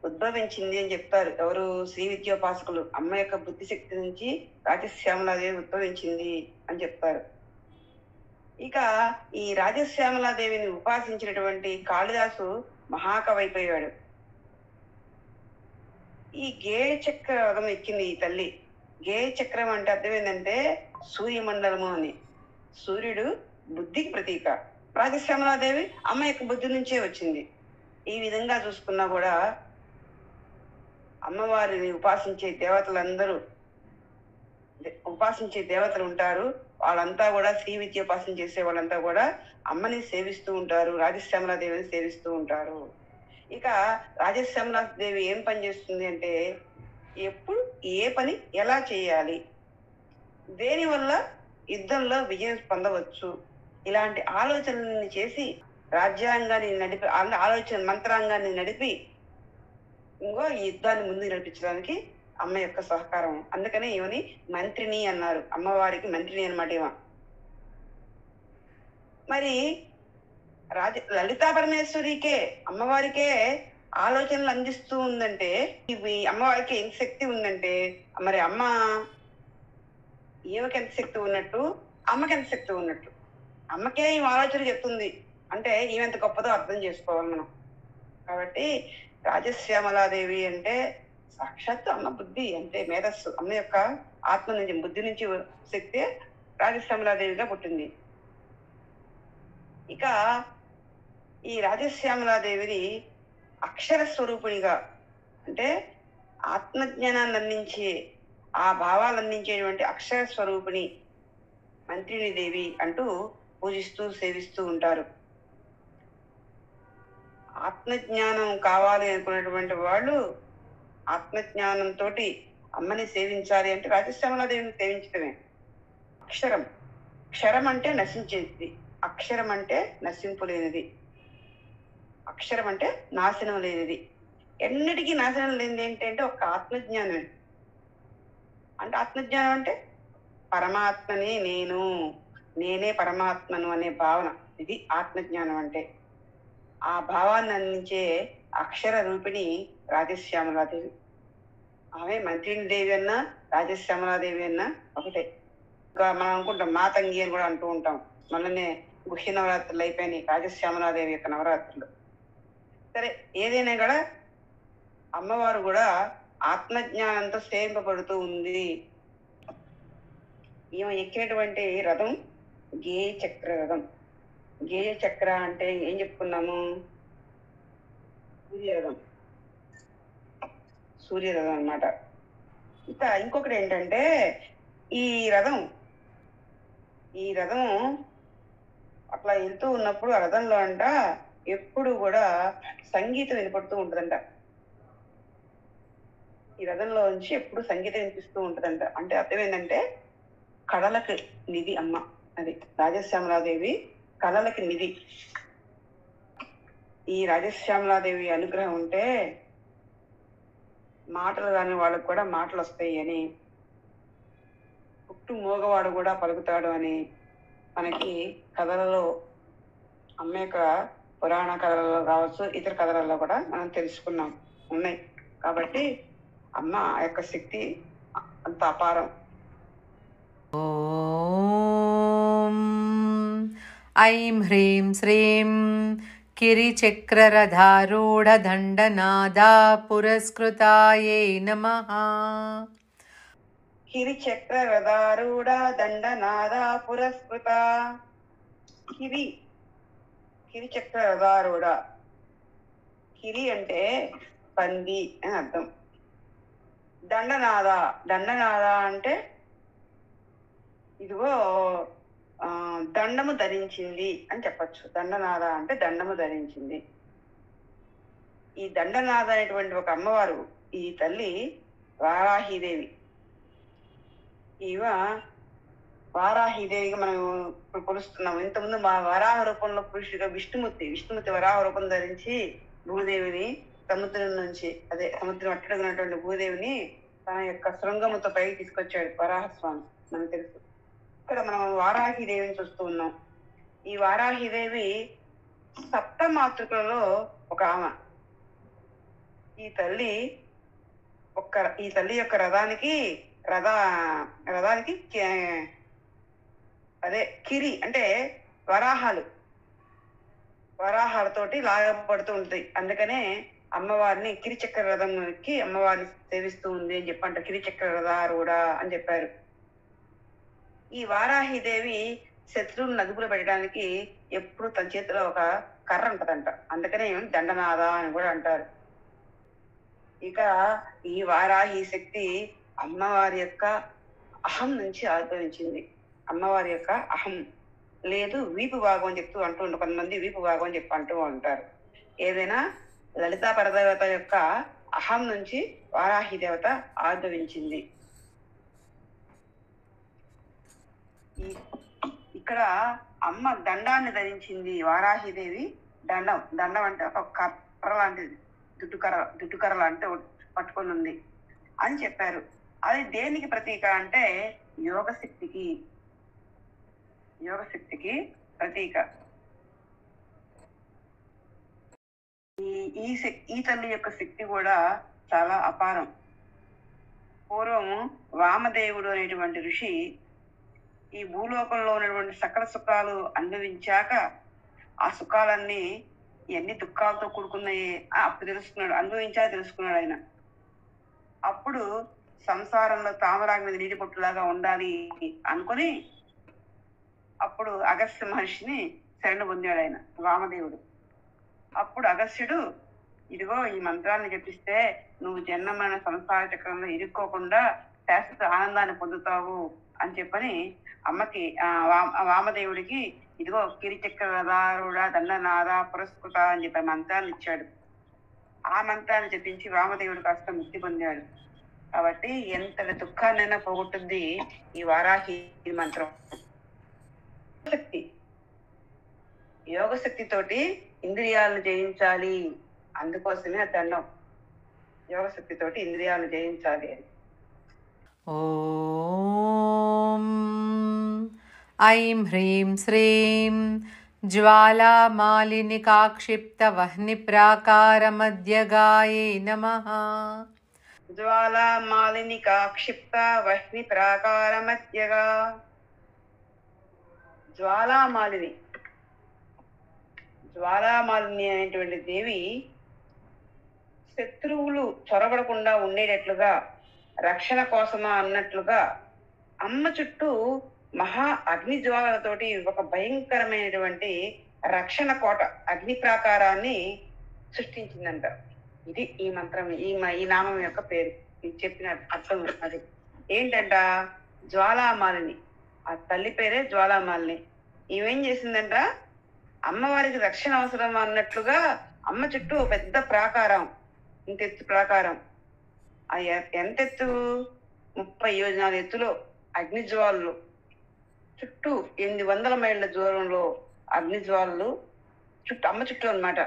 ఉద్భవించింది అని చెప్తారు ఎవరు? శ్రీ విద్యోపాసకులు. అమ్మ యొక్క బుద్ధి శక్తి నుంచి రాజశ్యామలాదేవి ఉద్భవించింది అని చెప్తారు. ఇక ఈ రాజశ్యామలాదేవిని ఉపాసించినటువంటి కాళిదాసు మహాకవి అయిపోయాడు. ఈ గేయ చక్రం ఎక్కింది ఈ తల్లి. గేయ చక్రం అంటే అర్థం ఏంటంటే సూర్యమండలము అని. సూర్యుడు బుద్ధికి ప్రతీక. రాజశ్యామలాదేవి అమ్మ యొక్క బుద్ధి నుంచే వచ్చింది. ఈ విధంగా చూసుకున్నా కూడా అమ్మవారిని ఉపాసించే దేవతలు ఉంటారు. వాళ్ళంతా కూడా శ్రీ విద్య ఉపాసన చేసే వాళ్ళంతా కూడా అమ్మని సేవిస్తూ ఉంటారు, రాజశ్యామలాదేవిని సేవిస్తూ ఉంటారు. ఇక రాజశ్యామలాదేవి ఏం పని చేస్తుంది అంటే ఎప్పుడు ఏ పని ఎలా చేయాలి, దేని వల్ల యుద్ధంలో విజయం పొందవచ్చు, ఇలాంటి ఆలోచనల్ని చేసి రాజ్యాంగాన్ని నడిపి మంత్రాంగాన్ని నడిపి ఈ యుద్ధాన్ని ముందుకు నడిపించడానికి అమ్మ యొక్క సహకారం. అందుకనే ఈమెని మంత్రిని అన్నారు. అమ్మవారికి మంత్రిని అన్నమాట ఈమె. మరి లలితా పరమేశ్వరికే అమ్మవారికే ఆలోచనలు అందిస్తూ ఉందంటే, ఇవి అమ్మవారికి ఎంత శక్తి ఉందంటే, మరి అమ్మ ఈమెకి ఎంత శక్తి ఉన్నట్టు అమ్మకి ఎంత శక్తి ఉన్నట్టు. అమ్మకే ఈమె ఆలోచన చెప్తుంది అంటే ఈమె ఎంత గొప్పదో అర్థం చేసుకోవాలి మనం. కాబట్టి రాజశ్యామలాదేవి అంటే సాక్షాత్తు అమ్మ బుద్ధి అంటే మేధస్సు. అమ్మ యొక్క ఆత్మ నుంచి బుద్ధి నుంచి శక్తి రాజశ్యామలాదేవిగా పుట్టింది. ఇక ఈ రాజశ్యామలాదేవిని అక్షర స్వరూపిణిగా అంటే ఆత్మజ్ఞానాన్ని అందించే ఆ భావాలు అందించేటువంటి అక్షర స్వరూపిణి మంత్రిని దేవి అంటూ పూజిస్తూ సేవిస్తూ ఉంటారు. ఆత్మజ్ఞానం కావాలి అనుకున్నటువంటి వాళ్ళు ఆత్మజ్ఞానంతో అమ్మని సేవించాలి అంటే రాజశ్యామలాదేవిని సేవించడమే. అక్షరం, క్షరం అంటే నశించేది, అక్షరం అంటే నశింపు లేనిది, అక్షరం అంటే నాశనం లేనిది. ఎన్నిటికీ నాశనం లేనిది ఏంటంటే ఒక ఆత్మజ్ఞానమే. అంటే ఆత్మజ్ఞానం అంటే పరమాత్మనే నేనే పరమాత్మను అనే భావన. ఇది ఆత్మజ్ఞానం అంటే. ఆ భావాన్ని అందించే అక్షర రూపిణి రాజశ్యామలాదేవి. ఆమె మంత్రిని దేవి అన్నా రాజశ్యామలాదేవి అన్నా ఒకటే. ఇంకా మనం అనుకుంటాం మాతంగి అని కూడా అంటూ ఉంటాం. మననే గుహ్య నవరాత్రులు అయిపోయినాయి, రాజశ్యామలాదేవి యొక్క నవరాత్రులు. సరే, ఏదైనా కూడా అమ్మవారు కూడా ఆత్మజ్ఞానంతో సేవింపబడుతూ ఉంది. ఈమె ఎక్కినటువంటి రథం గేయ చక్ర రథం. గేయ చక్ర అంటే ఏం చెప్పుకున్నాము? సూర్యరథం అన్నమాట. ఇంకా ఇంకొకటి ఏంటంటే ఈ రథం అట్లా వెళ్తూ ఉన్నప్పుడు ఆ రథంలో అంట ఎప్పుడు కూడా సంగీతం వినపడుతూ ఉంటదంట. ఈ రథంలో నుంచి ఎప్పుడు సంగీతం వినిపిస్తూ ఉంటదంట. అంటే అర్థం ఏంటంటే కళలకు నిధి అమ్మ. అది రాజశ్యామలాదేవి కళలకి నిధి. ఈ రాజశ్యామలాదేవి అనుగ్రహం ఉంటే మాటలు రాని వాళ్ళకు కూడా మాటలు వస్తాయి అని, పుట్టు మోగవాడు కూడా పలుకుతాడు అని మనకి కథలలో, అమ్మ యొక్క పురాణ కథలలో కావచ్చు, ఇతర కథలలో కూడా మనం తెలుసుకున్నాం ఉన్నాయి. కాబట్టి అమ్మ యొక్క శక్తి అంత అపారం. ఓం ఐం హ్రీం శ్రీం కిరిచక్రరథారూఢదండనాదా పురస్కృతాయై నమః. కిరిచక్రరథారూఢ దండనాదా పురస్కృత. కిరిచక్రరథారూఢ. కిరి అంటే పంది అని అర్థం. దండనాద అంటే ఇదిగో దండము ధరించింది అని చెప్పచ్చు. దండనాద అంటే దండము ధరించింది. ఈ దండనాద అనేటువంటి ఒక అమ్మవారు, ఈ తల్లి వారాహిదేవి. వారాహిదేవిగా మనం ఇప్పుడు కొలుస్తున్నాం. ఇంతకుముందు మా వరాహ రూపంలో పురుషుడిగా విష్ణుమూర్తి వరాహ రూపం ధరించి భూదేవిని సముద్రం అట్టడుగున్నటువంటి భూదేవిని తన యొక్క శృంగముతో పైకి తీసుకొచ్చాడు వరాహస్వామి. మనకు తెలుసు. ఇక్కడ మనం వారాహిదేవిని చూస్తూ ఉన్నాం. ఈ వారాహిదేవి సప్త మాతృకలలో ఒక ఆమె. ఈ తల్లి యొక్క రథానికి అదే కిరి అంటే వరాహాలతోటి లాగబడుతూ ఉంటాయి. అందుకనే అమ్మవారిని కిరిచక్ర రథం ఎక్కి అమ్మవారిని సేవిస్తూ ఉంది అని చెప్పంట. కిరిచక్ర రథారూఢ అని చెప్పారు. ఈ వారాహిదేవి శత్రువులను అదుపులో పెట్టడానికి ఎప్పుడు తన చేతిలో ఒక కర్ర ఉంటదంట. అందుకనే దండనాథ అని కూడా అంటారు. ఇక ఈ వారాహి శక్తి అమ్మవారి యొక్క అహం నుంచి ఆవిర్భవించింది. అమ్మవారి యొక్క అహం లేదు వీపు భాగం అని చెప్తూ అంటూ ఉంటారు. కొంతమంది వీపు భాగం అని చెప్పి అంటూ ఉంటారు. ఏదైనా లలితా పరదేవత యొక్క అహం నుంచి వారాహి దేవత ఆవిర్భవించింది. ఇక్కడ అమ్మ దండాన్ని ధరించింది. వారాహిదేవి దండం అంటే ఒక కర్ర లాంటిది, దుడ్డుకర్ర లాంటి పట్టుకొని ఉంది అని చెప్పారు. అది దేనికి ప్రతీక అంటే యోగ శక్తికి ప్రతీక. ఈ తల్లి యొక్క శక్తి కూడా చాలా అపారం. పూర్వం వామదేవుడు అనేటువంటి ఋషి ఈ భూలోకంలో ఉన్నటువంటి సకల సుఖాలు అనుభవించాక ఆ సుఖాలన్నీ ఎన్ని దుఃఖాలతో కూడుకున్నాయి అప్పుడు తెలుసుకున్నాడు ఆయన. అప్పుడు సంసారంలో తామరాగ్ని మీద నీటి పొట్టులాగా ఉండాలి అనుకుని అప్పుడు అగస్త్య మహర్షిని శరణు పొందాడు ఆయన వామదేవుడు. అప్పుడు అగస్త్యుడు, ఇదిగో ఈ మంత్రాన్ని జపిస్తే నువ్వు జన్మమైన సంసార చక్రంలో ఇరుక్కోకుండా శాశ్వత ఆనందాన్ని పొందుతావు అని చెప్పని అమ్మకి వామదేవుడికి ఇదిగో కిరిచక్ర రథారూఢ దండనాథ పురస్కృత అని చెప్పి మంత్రాన్ని ఇచ్చాడు. ఆ మంత్రాన్ని జపించి వామదేవుడు కాస్త ముక్తి పొందాడు. కాబట్టి ఎంతటి దుఃఖాన్నైనా పోగొట్టుద్ది ఈ వారాహి మంత్రం. శక్తి యోగ శక్తితోటి ఇంద్రియాలను జయించాలి. అందుకోసమే ఆ దండం. యోగ శక్తితోటి ఇంద్రియాలను జయించాలి అని. ఓం ఐం హ్రీం శ్రీం జ్వాలామాలినికాక్షిప్తవహ్నిప్రాకారమధ్యగాయే నమః. జ్వాలామాలినికాక్షిప్తవహ్నిప్రాకారమధ్యగా. జ్వాలామాలిని అనేటువంటి దేవి శత్రువులు చొరబడకుండా ఉండేటట్లుగా రక్షణ కోసమా అన్నట్లుగా అమ్మ చుట్టూ మహా అగ్ని జ్వాలతోటి ఒక భయంకరమైనటువంటి రక్షణ కోట అగ్ని ప్రాకారాన్ని సృష్టించిందంట. ఇది ఈ మంత్రం ఈ నామం యొక్క పేరు. ఇది చెప్పిన అర్థం అది ఏంటంట, జ్వాలామాలిని. ఆ తల్లి పేరే జ్వాలామాలిని. ఈమెం చేసిందంట, అమ్మవారికి రక్షణ అవసరం అన్నట్లుగా అమ్మ చుట్టూ పెద్ద ప్రాకారం, ఇంతెత్తు ప్రాకారం. ఆ ఎంతెత్తు 30 యోజనాల ఎత్తులో అగ్ని జ్వాలలు, చుట్టూ 800 మైళ్ళ దూరంలో అగ్ని జ్వాలలు అమ్మ చుట్టూ అన్నమాట.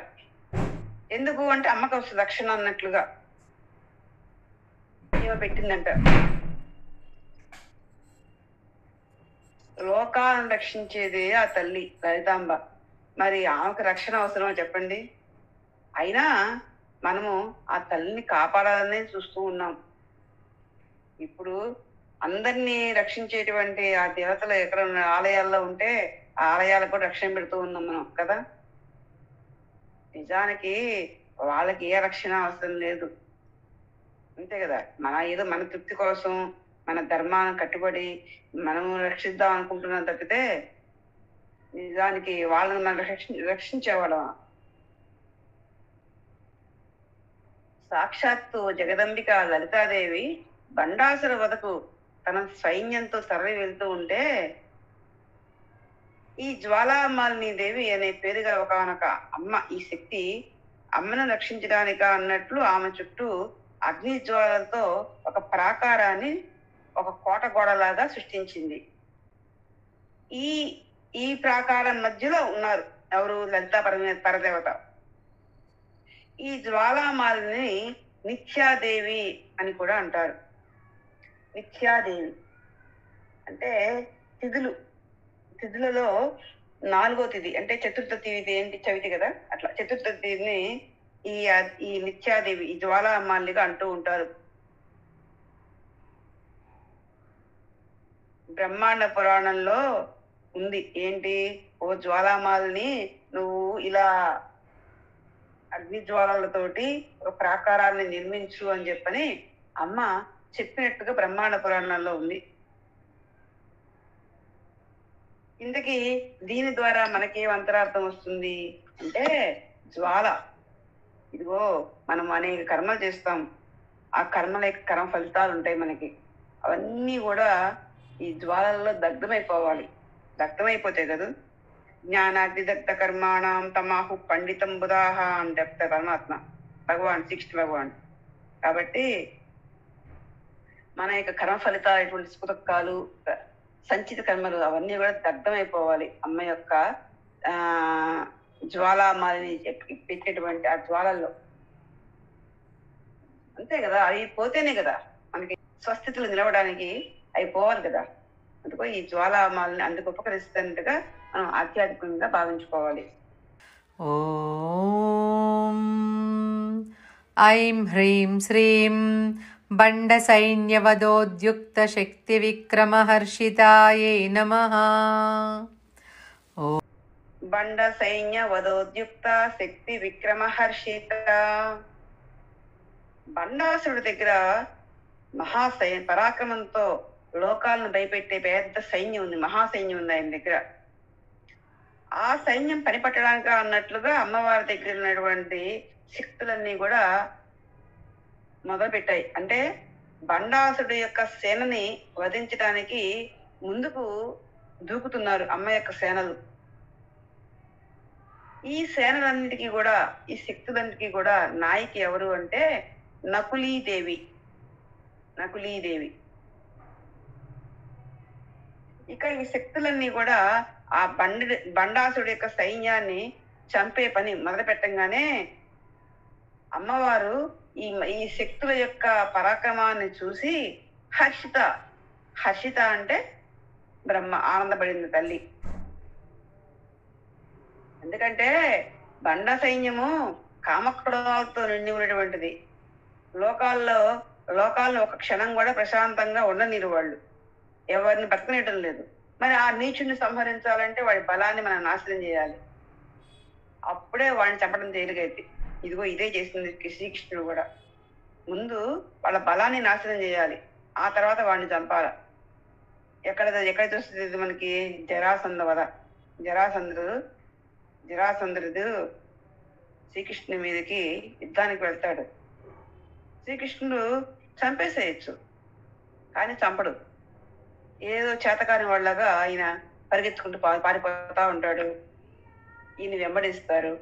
ఎందుకు అంటే అమ్మకు వస్తుంది రక్షణ అన్నట్లుగా ఈమె పెట్టిందంట. లోకాలను రక్షించేదే ఆ తల్లి లలితాంబ. మరి ఆమెకు రక్షణ అవసరమో చెప్పండి. అయినా మనము ఆ తల్లిని కాపాడాలనే చూస్తూ ఉన్నాం. ఇప్పుడు అందరినీ రక్షించేటువంటి ఆ దేవతలు ఎక్కడ ఉన్న ఆలయాల్లో ఉంటే ఆ ఆలయాలకు కూడా రక్షణ పెడుతూ ఉన్నాం మనం కదా. నిజానికి వాళ్ళకి ఏ రక్షణ అవసరం లేదు, అంతే కదా. మన తృప్తి కోసం మన ధర్మాన్ని కట్టుబడి మనము రక్షిద్దాం అనుకుంటున్నాం తప్పితే నిజానికి వాళ్ళని మనం రక్షించేవాళ్ళం. సాక్షాత్తు జగదంబిక లలితాదేవి బండాసుర వదకు తన సైన్యంతో తరలి వెళ్తూ ఉంటే ఈ జ్వాలామాలిని దేవి అనే పేరుగా ఒకనొక అమ్మ, ఈ శక్తి అమ్మను రక్షించడానిక అన్నట్లు ఆమె చుట్టూ అగ్ని జ్వాలతో ఒక ప్రాకారాన్ని, ఒక కోట గోడలాగా సృష్టించింది. ఈ ప్రాకారం మధ్యలో ఉన్నారు ఎవరు, లలితా పరదేవత. ఈ జ్వాలామాలిని నిత్యాదేవి అని కూడా అంటారు. నిత్యాదేవి అంటే తిథులలో 4వ తిథి అంటే చతుర్థ తిథి ఏంటి, చవితి కదా, అట్లా చతుర్థ తిథిని ఈ నిత్యాదేవి, ఈ జ్వాలామాలినిగా అంటూ ఉంటారు. బ్రహ్మాండ పురాణంలో ఉంది ఏంటి, ఓ జ్వాలామాలిని నువ్వు ఇలా అగ్ని జ్వాలలతోటి ఒక ప్రాకారాన్ని నిర్మించు అని చెప్పని అమ్మ చెప్పినట్టుగా బ్రహ్మాండ పురాణంలో ఉంది. ఇంతకీ దీని ద్వారా మనకేం అంతరార్థం వస్తుంది అంటే, జ్వాల, ఇదిగో మనం అనేక కర్మలు చేస్తాం, ఆ కర్మల యొక్క కర్మ ఫలితాలు ఉంటాయి మనకి, అవన్నీ కూడా ఈ జ్వాలల్లో దగ్ధమైపోవాలి. దగ్ధమైపోతాయి కదా. జ్ఞానాగ్ని దగ్ధ కర్మాణం తమాహు పండితం బుధాహ అని చెప్తారు పరమాత్మ, భగవాన్ శ్రీకృష్ణ భగవాన్. కాబట్టి మన యొక్క కర్మ ఫలితాలు ఎటువంటి సుఖదుఖాలు, సంచిత కర్మలు అవన్నీ కూడా దగ్ధమైపోవాలి అమ్మ యొక్క ఆ జ్వాలామాలిని పెట్టేటువంటి ఆ జ్వాలల్లో. అంతే కదా, అవి పోతేనే కదా మనకి స్వస్థితులు నిలవడానికి అవి పోవాలి కదా. అందుకో ఈ జ్వాలామాలిని అందుకు ఉపకరిస్తున్నట్టుగా మనం ఆధ్యాత్మికంగా భావించుకోవాలి. ఓం ఐం హ్రీం శ్రీం బండ సైన్యవదోద్యుక్త శక్తి విక్రమహర్షితాయే నమః. బండ సైన్య వదోద్యుక్త శక్తి విక్రమహర్షిత. బండాసురుడి దగ్గర పరాక్రమంతో లోకాలను భయపెట్టే పెద్ద సైన్యం ఉంది, మహాసైన్యం ఉంది ఆయన దగ్గర. ఆ సైన్యం పనిపట్టడానికి అన్నట్లుగా అమ్మవారి దగ్గర ఉన్నటువంటి శక్తులన్నీ కూడా మొదలుపెట్టాయి. అంటే బండాసుడి యొక్క సేనని వధించడానికి ముందుకు దూకుతున్నారు అమ్మ యొక్క సేనలు. ఈ సేనలన్నిటికీ కూడా, ఈ శక్తులన్నిటికీ కూడా నాయకి ఎవరు అంటే నకులీదేవి. ఇక ఈ శక్తులన్నీ కూడా ఆ బండాసుడి యొక్క సైన్యాన్ని చంపే పని మొదలు పెట్టంగానే అమ్మవారు ఈ శక్తుల యొక్క పరాక్రమాన్ని చూసి హర్షిత అంటే బ్రహ్మ ఆనందపడింది తల్లి. ఎందుకంటే బండ సైన్యము కామక్రోధాలతో నిండి ఉన్నటువంటిది. లోకాల్లో ఒక క్షణం కూడా ప్రశాంతంగా ఉండనిరు వాళ్ళు, ఎవరిని బతకనేయటం లేదు. మరి ఆ నీచుని సంహరించాలంటే వాడి బలాన్ని మనం నాశనం చేయాలి, అప్పుడే వాడిని చంపడం తేలికైతే. ఇదిగో ఇదే చేసింది శ్రీకృష్ణుడు కూడా. ముందు వాళ్ళ బలాన్ని నాశనం చేయాలి, ఆ తర్వాత వాడిని చంపాల. ఎక్కడ చూస్తుంది మనకి జరాసంధ వధ. జరాసంధుడు శ్రీకృష్ణుని మీదకి యుద్ధానికి వెళ్తాడు. శ్రీకృష్ణుడు చంపేసేయచ్చు, కానీ చంపడు. ఏదో చేతకాని వాళ్ళగా ఆయన పరిగెత్తుకుంటూ పారిపోతా ఉంటాడు, ఈయన వెంబడిస్తారు.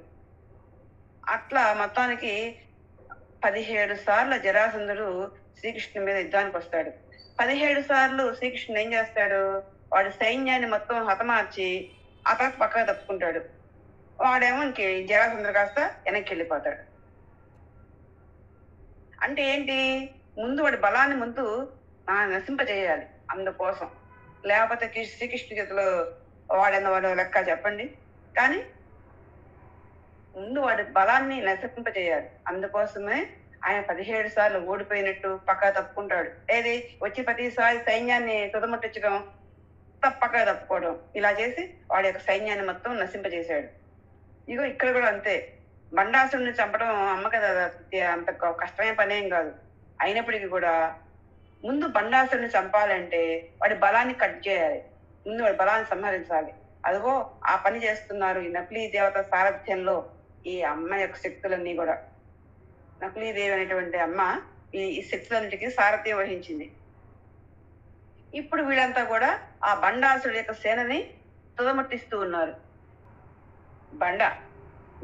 అట్లా మొత్తానికి 17 సార్లు జరాసంధుడు శ్రీకృష్ణుని మీద యుద్ధానికి వస్తాడు. 17 సార్లు శ్రీకృష్ణుడు ఏం చేస్తాడు, వాడి సైన్యాన్ని మొత్తం హతమార్చి ఆ తర్వాత పక్కకు తప్పుకుంటాడు. వాడేమో ఇంక జరాసంధుడు కాస్త వెనక్కి వెళ్ళిపోతాడు. అంటే ఏంటి, ముందు వాడి బలాన్ని ముందు నశింపజేయాలి అందుకోసం. లేకపోతే శ్రీకృష్ణ చేతిలో వాడు లెక్క చెప్పండి. కానీ ముందు వాడి బలాన్ని నశింపజేయాలి. అందుకోసమే ఆయన 17 సార్లు ఓడిపోయినట్టు పక్క తప్పుకుంటాడు. ఏది వచ్చి ప్రతిసారి సైన్యాన్ని తుదముట్టించడం, పక్క తప్పుకోవడం, ఇలా చేసి వాడి యొక్క సైన్యాన్ని మొత్తం నశింపజేశాడు. ఇగో ఇక్కడ కూడా అంతే. బండాసుడిని చంపడం అమ్మ కదా అంత కష్టమైన పనేం కాదు. అయినప్పటికీ కూడా ముందు బండాసుడిని చంపాలంటే వాడి బలాన్ని కట్ చేయాలి, ముందు వాడి బలాన్ని సంహరించాలి. అదిగో ఆ పని చేస్తున్నారు ఈ నకులీ దేవత సారథ్యంలో ఈ అమ్మ యొక్క శక్తులన్నీ కూడా. నకులీదేవి అనేటువంటి అమ్మ ఈ శక్తులన్నిటికీ సారథ్యం వహించింది. ఇప్పుడు వీళ్ళంతా కూడా ఆ బండాసుడి యొక్క సేనని తుదముట్టిస్తూ ఉన్నారు.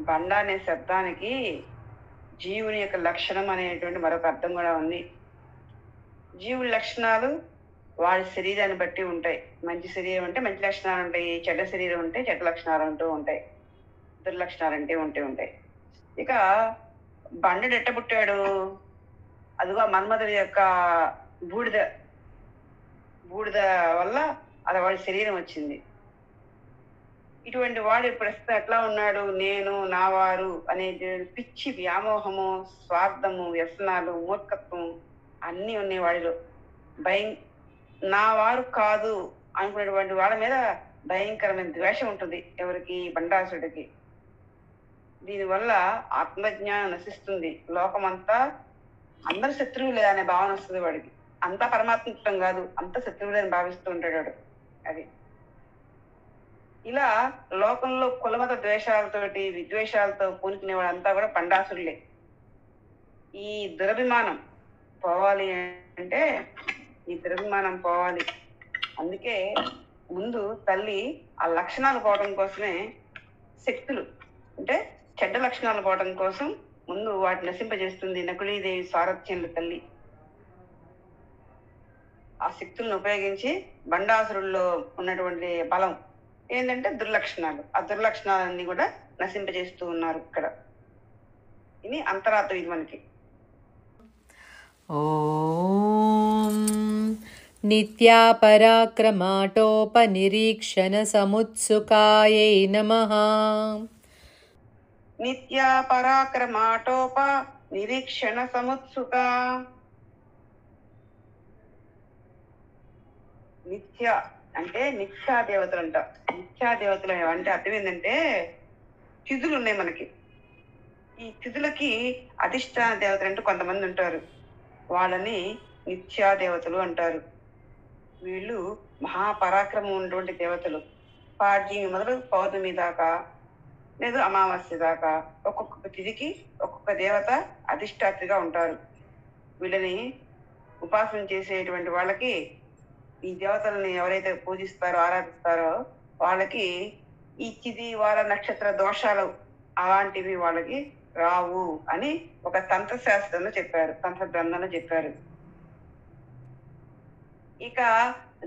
బండ అనే శబ్దానికి జీవుని యొక్క లక్షణం అనేటువంటి మరొక అర్థం కూడా ఉంది. జీవుల లక్షణాలు వాడి శరీరాన్ని బట్టి ఉంటాయి. మంచి శరీరం అంటే మంచి లక్షణాలు ఉంటాయి, చెడ్డ శరీరం ఉంటే చెడ్డ లక్షణాలు అంటూ ఉంటాయి, దుర్లక్షణాలు అంటే ఉంటాయి. ఇక బండడు ఎట్ట పుట్టాడు, అదిగో మన్మధుడి యొక్క బూడిద వల్ల అది వాడి శరీరం వచ్చింది. ఇటువంటి వాడు ప్రస్తుతం ఎట్లా ఉన్నాడు, నేను నా వారు అనే పిచ్చి వ్యామోహము, స్వార్థము, వ్యసనాలు, మూర్ఖత్వం అన్నీ ఉన్నాయి వాడిలో. నా వారు కాదు అనుకునేటువంటి వాళ్ళ మీద భయంకరమైన ద్వేషం ఉంటుంది ఎవరికి, బండాసుడికి. దీనివల్ల ఆత్మజ్ఞానం నశిస్తుంది, లోకమంతా అందరు శత్రువులే అనే భావన వస్తుంది వాడికి. అంతా పరమాత్మత్వం కాదు, అంత శత్రువులే అని భావిస్తూ ఉంటాడు వాడు. అది ఇలా లోకంలో కులమత ద్వేషాలతోటి విద్వేషాలతో పూనుకునే వాళ్ళంతా కూడా పండాసురులే. ఈ దురభిమానం పోవాలి అంటే, ఈ దురభిమానం పోవాలి. అందుకే ముందు తల్లి ఆ లక్షణాలు పోవడం కోసమే, శక్తులు అంటే చెడ్డ లక్షణాలు పోవడం కోసం ముందు వాటిని నశింపజేస్తుంది నకులీదేవి సారథ్యంలో తల్లి. ఆ శక్తులను ఉపయోగించి బండాసురుల్లో ఉన్నటువంటి బలం ఏంటంటే దుర్లక్షణాలు, ఆ దుర్లక్షణాలన్నీ కూడా నశింపజేస్తూ ఉన్నారు ఇక్కడ. ఇది అంతరార్థం ఇది మనకి. ఓం నిత్యా పరాక్రమాటోపనిరీక్షణ సముత్సుకాయై నమః. నిత్యా పరాక్రమాటోప నిరీక్షణ సముత్సుక. నిత్య అంటే నిత్యా దేవతలు అంట. నిత్యా దేవతలు అంటే అర్థం ఏంటంటే, తిథులు ఉన్నాయి మనకి. ఈ తిథులకి అధిష్టాన దేవతలు అంటూ కొంతమంది ఉంటారు, వాళ్ళని నిత్యా దేవతలు అంటారు. వీళ్ళు మహాపరాక్రమం ఉన్నటువంటి దేవతలు. పాడ్యమి మొదలు పౌర్ణమి దాకా లేదు అమావాస్య దాకా ఒక్కొక్క తిథికి ఒక్కొక్క దేవత అధిష్టాత్రిగా ఉంటారు. వీళ్ళని ఉపాసన చేసేటువంటి వాళ్ళకి, ఈ దేవతలని ఎవరైతే పూజిస్తారో ఆరాధిస్తారో వాళ్ళకి ఈ తిథి వార నక్షత్ర దోషాలు అలాంటివి వాళ్ళకి రావు అని ఒక తంత్రశాస్త్రంలో చెప్పారు, తంత్ర గ్రంథంలో చెప్పారు. ఇక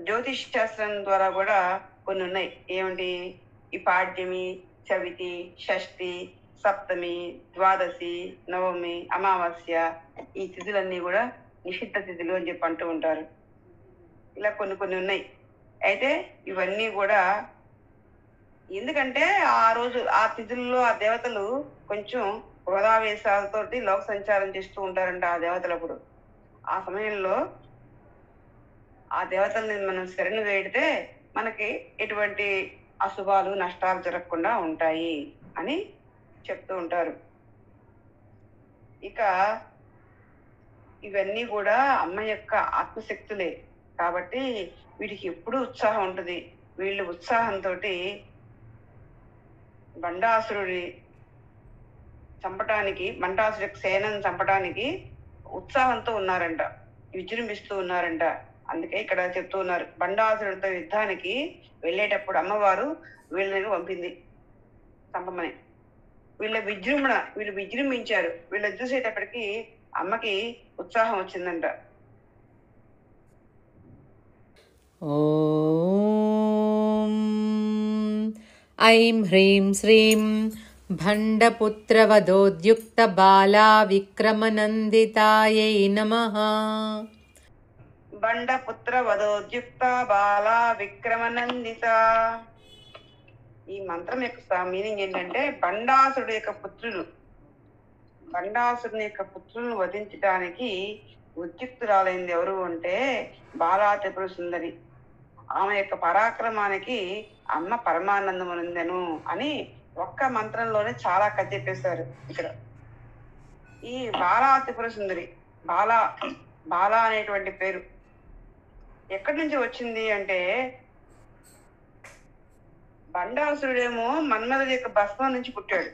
జ్యోతిష్ శాస్త్రం ద్వారా కూడా కొన్ని ఉన్నాయి. ఏమిటి? ఈ పాడ్యమి, చవితి, షష్ఠి, సప్తమి, ద్వాదశి, నవమి, అమావాస్య, ఈ తిథులన్నీ కూడా నిషిద్ధ తిథులు అని చెప్పి అంటూ ఉంటారు. ఇలా కొన్ని కొన్ని ఉన్నాయి. అయితే ఇవన్నీ కూడా ఎందుకంటే ఆ రోజు ఆ తిథుల్లో ఆ దేవతలు కొంచెం క్రోధావేశాలతోటి లోక సంచారం చేస్తూ ఉంటారంట ఆ దేవతలప్పుడు. ఆ సమయంలో ఆ దేవతల్ని మనం శరణు వేడితే మనకి ఎటువంటి అశుభాలు నష్టాలు జరగకుండా ఉంటాయి అని చెప్తూ ఉంటారు. ఇక ఇవన్నీ కూడా అమ్మ యొక్క ఆత్మశక్తులే కాబట్టి వీటికి ఎప్పుడూ ఉత్సాహం ఉంటుంది. వీళ్ళు ఉత్సాహంతో బండాసురుడి చంపటానికి, బండాసుడి సేనను చంపటానికి ఉత్సాహంతో ఉన్నారంట, విజృంభిస్తూ ఉన్నారంట. అందుకే ఇక్కడ చెప్తూ ఉన్నారు, బండాసురుడితో యుద్ధానికి వెళ్ళేటప్పుడు అమ్మవారు వీళ్ళని పంపింది చంపమని. వీళ్ళు విజృంభించారు. వీళ్ళు చూసేటప్పటికి అమ్మకి ఉత్సాహం వచ్చిందంట. ఓం ఐం హ్రీం శ్రీం భండపుత్రవదోద్యుక్త బాలా విక్రమనందితాయై నమః. బండపుత్ర వదోద్యుక్త బాలా విక్రమనందిత. ఈ మంత్రం యొక్క మీనింగ్ ఏంటంటే, బండాసురుడు యొక్క పుత్రులు, బండాసురుని యొక్క పుత్రులను వధించడానికి ఉద్యుక్తురాలైంది ఎవరు అంటే బాలా త్రిపుర సుందరి. ఆమె యొక్క పరాక్రమానికి అమ్మ పరమానందమునందెను అని ఒక్క మంత్రంలోనే చాలా కథ చెప్పేశారు ఇక్కడ. ఈ బాలా త్రిపుర సుందరి, బాలా అనేటువంటి పేరు ఎక్కడి నుంచి వచ్చింది అంటే, బండాసురుడేమో మన్మధుడి యొక్క భస్మం నుంచి పుట్టాడు,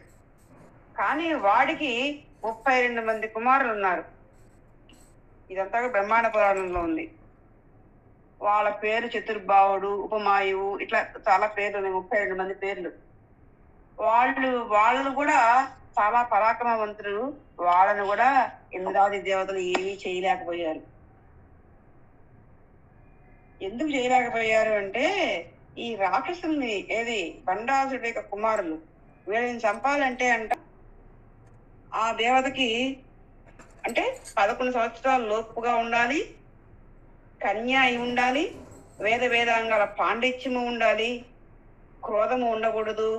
కానీ వాడికి 32 మంది కుమారులు ఉన్నారు. ఇదంతా బ్రహ్మాండ పురాణంలో ఉంది. వాళ్ళ పేరు చతుర్బాహుడు, ఉపమాయువు, ఇట్లా చాలా పేర్లు ఉన్నాయి, 32 మంది పేర్లు. వాళ్ళు కూడా చాలా పరాక్రమవంతులు. వాళ్ళను కూడా ఇంద్రాది దేవతలు ఏమీ చేయలేకపోయారు. ఎందుకు చేయలేకపోయారు అంటే, ఈ రాక్షసుల్ని, ఏది బండాసుడి యొక్క కుమారులు, వీళ్ళని చంపాలంటే అంట ఆ దేవతకి అంటే 11 సంవత్సరాల లోపుగా ఉండాలి, కన్య అయి ఉండాలి, వేదాంగాల పాండిత్యము ఉండాలి, క్రోధము ఉండకూడదు,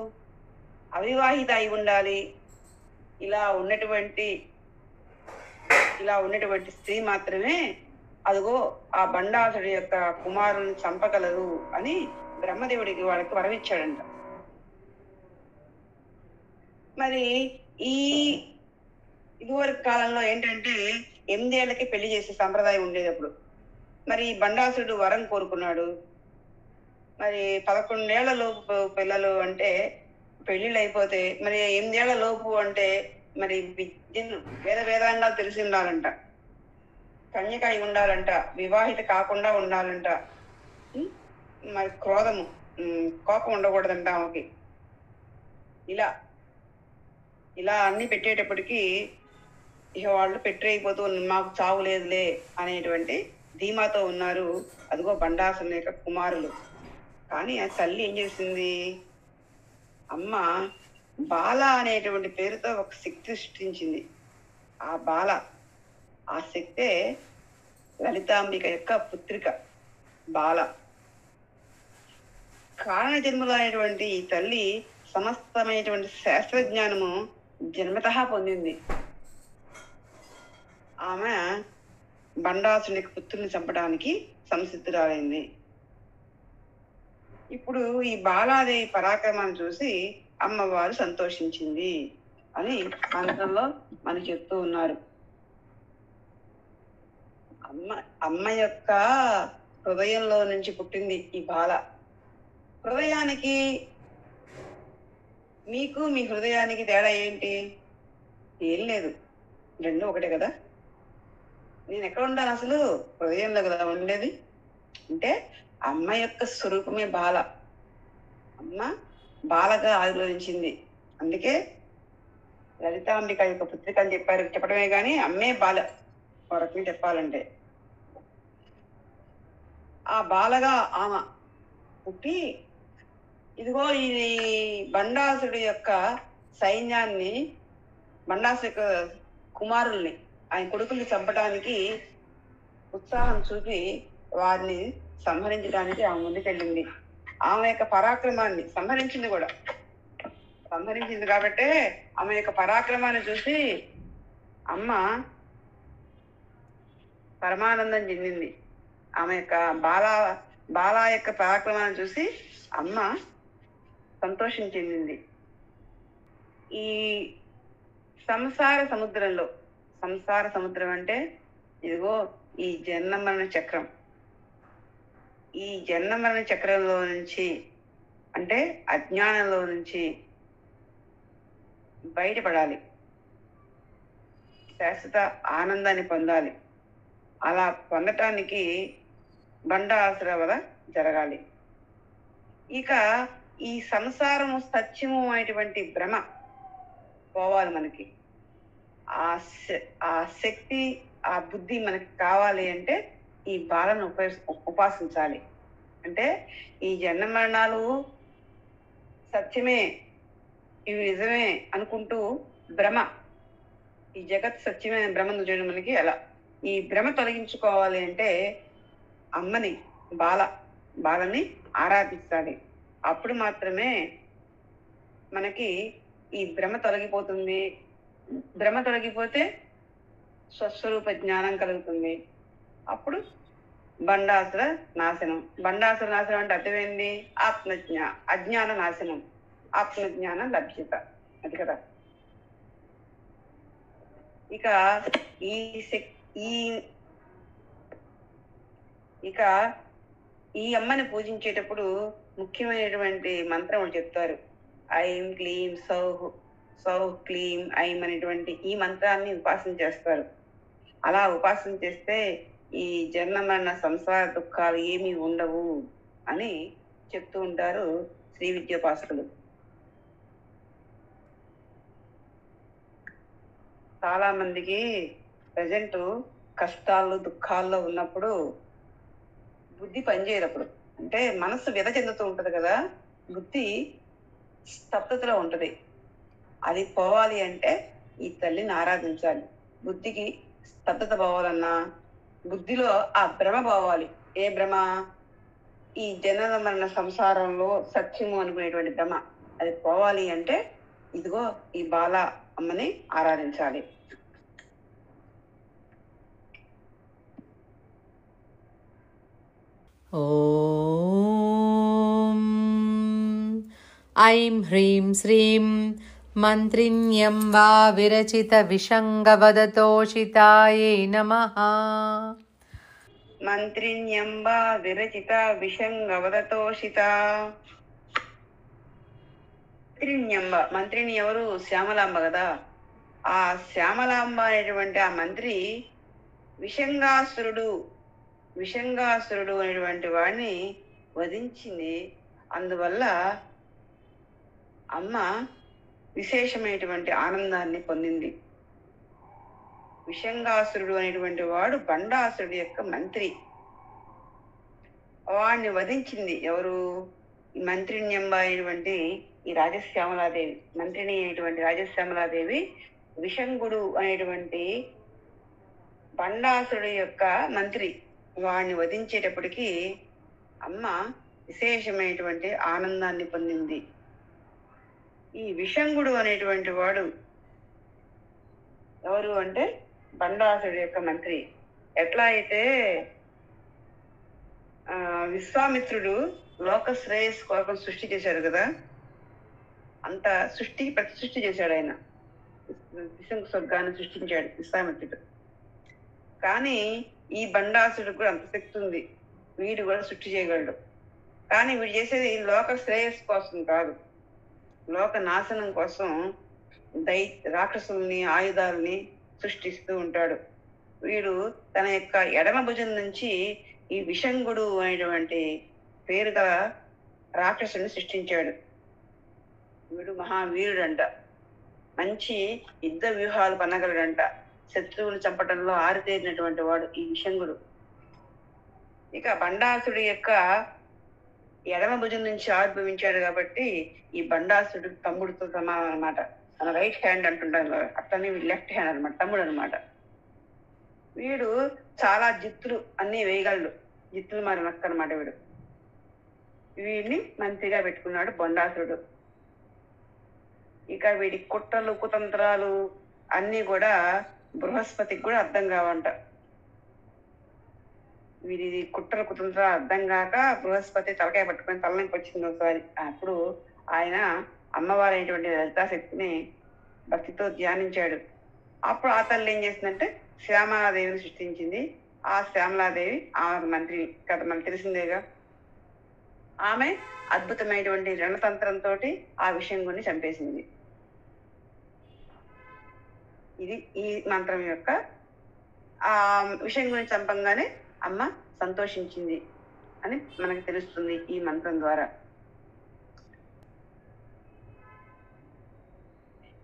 అవివాహిత అయి ఉండాలి. ఇలా ఉన్నటువంటి స్త్రీ మాత్రమే అదిగో ఆ బండాసుడి యొక్క కుమారుని చంపగలరు అని బ్రహ్మదేవుడికి వాళ్ళకి వరమిచ్చాడంట. మరి ఈ ఇదివరకు కాలంలో ఏంటంటే 8 ఏళ్లకి పెళ్లి చేసే సంప్రదాయం ఉండేది అప్పుడు. మరి బండాసురుడు వరం కోరుకున్నాడు. మరి 11 ఏళ్ల లోపు పిల్లలు అంటే పెళ్లిళ్ళు అయిపోతే, మరి 8 ఏళ్ల లోపు అంటే మరి విద్యను వేదాంగాలు తెలిసి ఉండాలంట, కన్యక అయి ఉండాలంట, వివాహిత కాకుండా ఉండాలంట. ఉం? మరి క్రోధము, కోపం ఉండకూడదంట ఆమెకి. ఇలా ఇలా అన్ని పెట్టేటప్పటికి ఇక వాళ్ళు పెట్టయిపోతూ మాకు చావు లేదులే అనేటువంటి ధీమాతో ఉన్నారు. అదిగో బండాసుని యొక్క కుమారులు. కానీ ఆ తల్లి ఏం చేసింది? అమ్మ బాల అనేటువంటి పేరుతో ఒక శక్తి సృష్టించింది. ఆ బాల, ఆ శక్తే లలితాంబిక యొక్క పుత్రిక బాల. కారణ జన్మలో అయినటువంటి ఈ తల్లి సమస్తమైనటువంటి శాస్త్రజ్ఞానము జన్మతః పొందింది. ఆమె బండాసుని పుత్రుని చంపడానికి సంసిద్ధురాలైంది. ఇప్పుడు ఈ బాలాదేవి పరాక్రమాన్ని చూసి అమ్మవారు సంతోషించింది అని మంత్రంలో మనకి చెప్తూ ఉన్నారు. అమ్మ యొక్క హృదయంలో నుంచి పుట్టింది ఈ బాల. హృదయానికి మీకు, మీ హృదయానికి తేడా ఏంటి? ఏం లేదు, రెండు ఒకటే కదా. నేను ఎక్కడ ఉంటాను? అసలు హృదయంలో కదా ఉండేది. అంటే అమ్మ యొక్క స్వరూపమే బాల. అమ్మ బాలగా ఆవిర్భవించింది. అందుకే లలితాంబిక యొక్క పుత్రిక అని చెప్పడమే కానీ అమ్మే బాల, ఒక రకంగా చెప్పాలంటే. ఆ బాలగా ఆమె పుట్టి ఇదిగో ఈ బండాసుడి యొక్క సైన్యాన్ని, బండాసు యొక్క కుమారుల్ని, ఆయన కొడుకుల్ని చంపడానికి ఉత్సాహం చూపి వారిని సంహరించడానికి ఆమె ముందుకెళ్ళింది. ఆమె యొక్క పరాక్రమాన్ని సంహరించింది కూడా. సంహరించింది కాబట్టే ఆమె యొక్క పరాక్రమాన్ని చూసి అమ్మ పరమానందం చెందింది. ఆమె యొక్క బాల యొక్క పరాక్రమాన్ని చూసి అమ్మ సంతోషం చెందింది. ఈ సంసార సముద్రం అంటే ఇదిగో ఈ జన్మ మరణ చక్రం. ఈ జన్మ మరణ చక్రంలో నుంచి, అంటే అజ్ఞానంలో నుంచి బయటపడాలి, శాశ్వత ఆనందాన్ని పొందాలి. అలా పొందటానికి బండాసుర వధ జరగాలి. ఇక ఈ సంసారము సత్యము అనేటువంటి భ్రమ పోవాలి మనకి. ఆ శక్తి, ఆ బుద్ధి మనకి కావాలి అంటే ఈ బాలను ఉపాసించాలి. అంటే ఈ జన్మ మరణాలు సత్యమే, ఇవి నిజమే అనుకుంటూ భ్రమ, ఈ జగత్ సత్యమే భ్రమను చేయడం మనకి ఎలా. ఈ భ్రమ తొలగించుకోవాలి అంటే అమ్మని, బాలని ఆరాధించాలి. అప్పుడు మాత్రమే మనకి ఈ భ్రమ తొలగిపోతుంది. భ్రమ తొలగిపోతే స్వస్వరూప జ్ఞానం కలుగుతుంది. అప్పుడు బండాసుర నాశనం. బండాసుర నాశనం అంటే అర్థమైంది? అజ్ఞాన నాశనం, ఆత్మజ్ఞాన లభ్యత. అది కదా. ఇక ఈ అమ్మని పూజించేటప్పుడు ముఖ్యమైనటువంటి మంత్రం చెప్తారు. ఐం క్లీం సౌహ్ క్లీం ఐం అనేటువంటి ఈ మంత్రాన్ని ఉపాసన చేస్తారు. అలా ఉపాసన చేస్తే ఈ జన్మ మరణ సంసార దుఃఖాలు ఏమీ ఉండవు అని చెప్తూ ఉంటారు శ్రీ విద్యోపాసకులు. చాలా మందికి ప్రజెంట్ కష్టాలు, దుఃఖాల్లో ఉన్నప్పుడు బుద్ధి పనిచేయనప్పుడు, అంటే మనస్సు వ్యధ చెందుతూ ఉంటది కదా, బుద్ధి స్తబ్దతలో ఉంటది. అది పోవాలి అంటే ఈ తల్లిని ఆరాధించాలి. బుద్ధికి స్తబ్దత పోవాలన్నా బుద్ధిలో ఆ భ్రమ పోవాలి. ఏ భ్రమ? ఈ జనన మరణ సంసారంలో సత్యము అనుకునేటువంటి భ్రమ. అది పోవాలి అంటే ఇదిగో ఈ బాల అమ్మని ఆరాధించాలి. ఓం ఐం హ్రీం శ్రీం మంత్రిణ్యం వా విరచిత విషంగవదతోషితాయై నమః. మంత్రిణ్యంబ విరచిత విషంగవదతోషిత. మంత్రిని ఎవరు? శ్యామలాంబ కదా. ఆ శ్యామలాంబ అనేటువంటి ఆ మంత్రి విషంగాసురుడు అనేటువంటి వాడిని వధించింది. అందువల్ల అమ్మ విశేషమైనటువంటి ఆనందాన్ని పొందింది. విషంగాసురుడు అనేటువంటి వాడు బండాసురుడు యొక్క మంత్రి. వాడిని వధించింది ఎవరు? మంత్రిణ్యంబ అయినటువంటి ఈ రాజశ్యామలాదేవి, మంత్రిని అయినటువంటి రాజశ్యామలాదేవి విషంగుడు అనేటువంటి బండాసురుడు యొక్క మంత్రి. వాడిని వధించేటప్పటికి అమ్మ విశేషమైనటువంటి ఆనందాన్ని పొందింది. ఈ విషంగుడు అనేటువంటి వాడు ఎవరు అంటే బండాసురుడు యొక్క మంత్రి. ఎట్లా అయితే విశ్వామిత్రుడు లోక శ్రేయస్ కొరకు సృష్టి చేశాడు కదా, అంత ప్రతి సృష్టి చేశాడు ఆయన. విశంగు స్వర్గాన్ని సృష్టించాడు విశ్వామిత్రుడు. కానీ ఈ బండాసురుడు కూడా అంత శక్తి ఉంది, వీడు కూడా సృష్టి చేయగలడు. కానీ వీడు చేసేది లోక శ్రేయస్ కోసం కాదు, లోక నాశనం కోసం రాక్షసుల్ని ఆయుధాలని సృష్టిస్తూ ఉంటాడు. వీడు తన యొక్క ఎడమ భుజం నుంచి ఈ విషంగుడు అనేటువంటి పేరు గల రాక్షసుని సృష్టించాడు. వీడు మహావీరుడంట, మంచి యుద్ధ వ్యూహాలు పన్నగలడంట, శత్రువులు చంపటంలో ఆరితేరినటువంటి వాడు ఈ విషంగుడు. ఇక బండాసుడి యొక్క ఎడమ భుజం నుంచి ఆవిర్భవించాడు కాబట్టి ఈ బండాసుడు తమ్ముడితో సమానం అనమాట. మన రైట్ హ్యాండ్ అంటుంటాను, అట్లనే లెఫ్ట్ హ్యాండ్ అనమాట, తమ్ముడు అనమాట. వీడు చాలా జిత్తులు అన్ని వేయగలడు, జిత్తులు మరి నక్క అనమాట వీడు. వీడిని మంత్రిగా పెట్టుకున్నాడు బండాసురుడు. ఇక వీడి కుట్రలు కుతంత్రాలు అన్ని కూడా బృహస్పతికి కూడా అర్థం కావంట. వీడి కుట్రలు కుతంత్రాలు అర్థం కాక బృహస్పతి తలకాయ పట్టుకొని తలనొప్పి వచ్చింది ఒకసారి. అప్పుడు ఆయన అమ్మవారైనటువంటి లలితాశక్తిని భక్తితో ధ్యానించాడు. అప్పుడు ఆ తల్లి ఏం చేసిందంటే శ్యామలాదేవిని సృష్టించింది. ఆ శ్యామలాదేవి ఆమె మంత్రి కథ మనకు తెలిసిందేగా. ఆమె అద్భుతమైనటువంటి రణతంత్రంతో ఆ విషంగుని చంపేసింది. ఇది ఈ మంత్రం యొక్క ఆ విషంగుని చంపంగానే అమ్మ సంతోషించింది అని మనకు తెలుస్తుంది ఈ మంత్రం ద్వారా.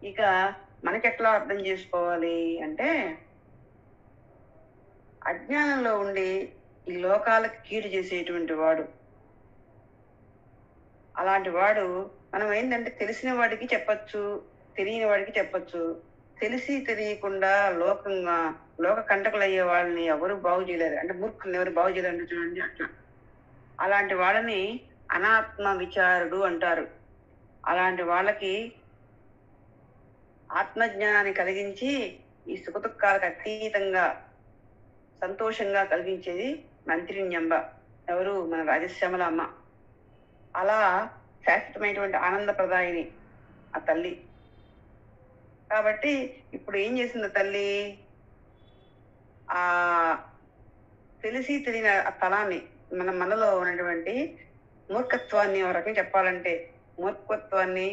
ఇక మనకెట్లా అర్థం చేసుకోవాలి అంటే, అజ్ఞానంలో ఉండి ఈ లోకాలకు కీడు చేసేటువంటి వాడు, అలాంటి వాడు మనం ఏంటంటే తెలిసిన వాడికి చెప్పచ్చు, తెలియని వాడికి చెప్పచ్చు. తెలిసి తెలియకుండా లోక కంటకులు అయ్యే వాళ్ళని ఎవరు బాగు చేయలేరు, అంటే మూర్ఖుల్ని ఎవరు బాగు చేయలేరు చూడండి అట్లా. అలాంటి వాళ్ళని అనాత్మ విచారుడు అంటారు. అలాంటి వాళ్ళకి ఆత్మజ్ఞానాన్ని కలిగించి ఈ సుఖదుఖాలకు అతీతంగా సంతోషంగా కలిగించేది మంత్రిణ్యంబ, ఎవరు? మన రాజశ్యామల అమ్మ. అలా శాశ్వతమైనటువంటి ఆనందప్రదాయిని ఆ తల్లి. కాబట్టి ఇప్పుడు ఏం చేసింది తల్లి? ఆ తెలిసి తెలియని ఆ తలాన్ని, మనలో ఉన్నటువంటి మూర్ఖత్వాన్ని, ఒక రకంగా చెప్పాలంటే మూర్ఖత్వాన్ని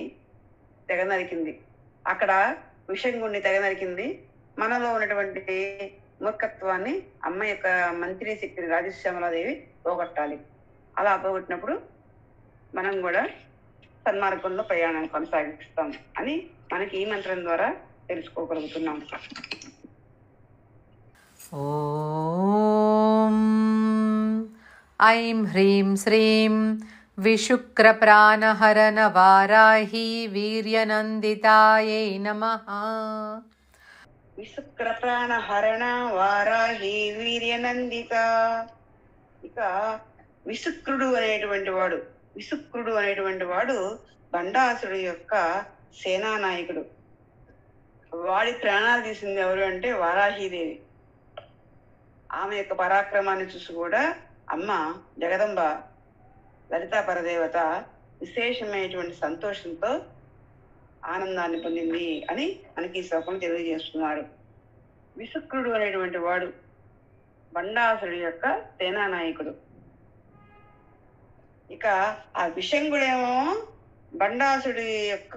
తెగనరికింది. అక్కడ విషంగుణ్ణి తెగనరికింది. మనలో ఉన్నటువంటి మూర్ఖత్వాన్ని అమ్మ యొక్క మంత్రి శక్తిని రాజశ్యామలాదేవి పోగొట్టాలి. అలా పోగొట్టినప్పుడు మనం కూడా సన్మార్గంలో ప్రయాణాన్ని కొనసాగిస్తాం అని మనకి ఈ మంత్రం ద్వారా తెలుసుకోగలుగుతున్నాం. ఓం ఐం హ్రీం శ్రీం విశుక్రప్రాణహరణ వారాహి వీర్యనందితాయై నమః. విశుక్రప్రాణహరణ వారాహి వీర్యనందిత. ఇక విశుక్రుడు అనేటువంటి వాడు బండాసురుడు యొక్క సేనానాయకుడు. వాడి ప్రాణాలు తీసింది ఎవరు అంటే వారాహీదేవి. ఆమె యొక్క పరాక్రమాన్ని చూసి కూడా అమ్మ జగదంబ లలితా పరదేవత విశేషమైనటువంటి సంతోషంతో ఆనందాన్ని పొందింది అని మనకి ఈ శ్లోకం తెలియజేస్తున్నాడు. విశుక్రుడు అనేటువంటి వాడు బండాసుడి యొక్క సేనానాయకుడు. ఇక ఆ విషంగుడేమో బండాసుడి యొక్క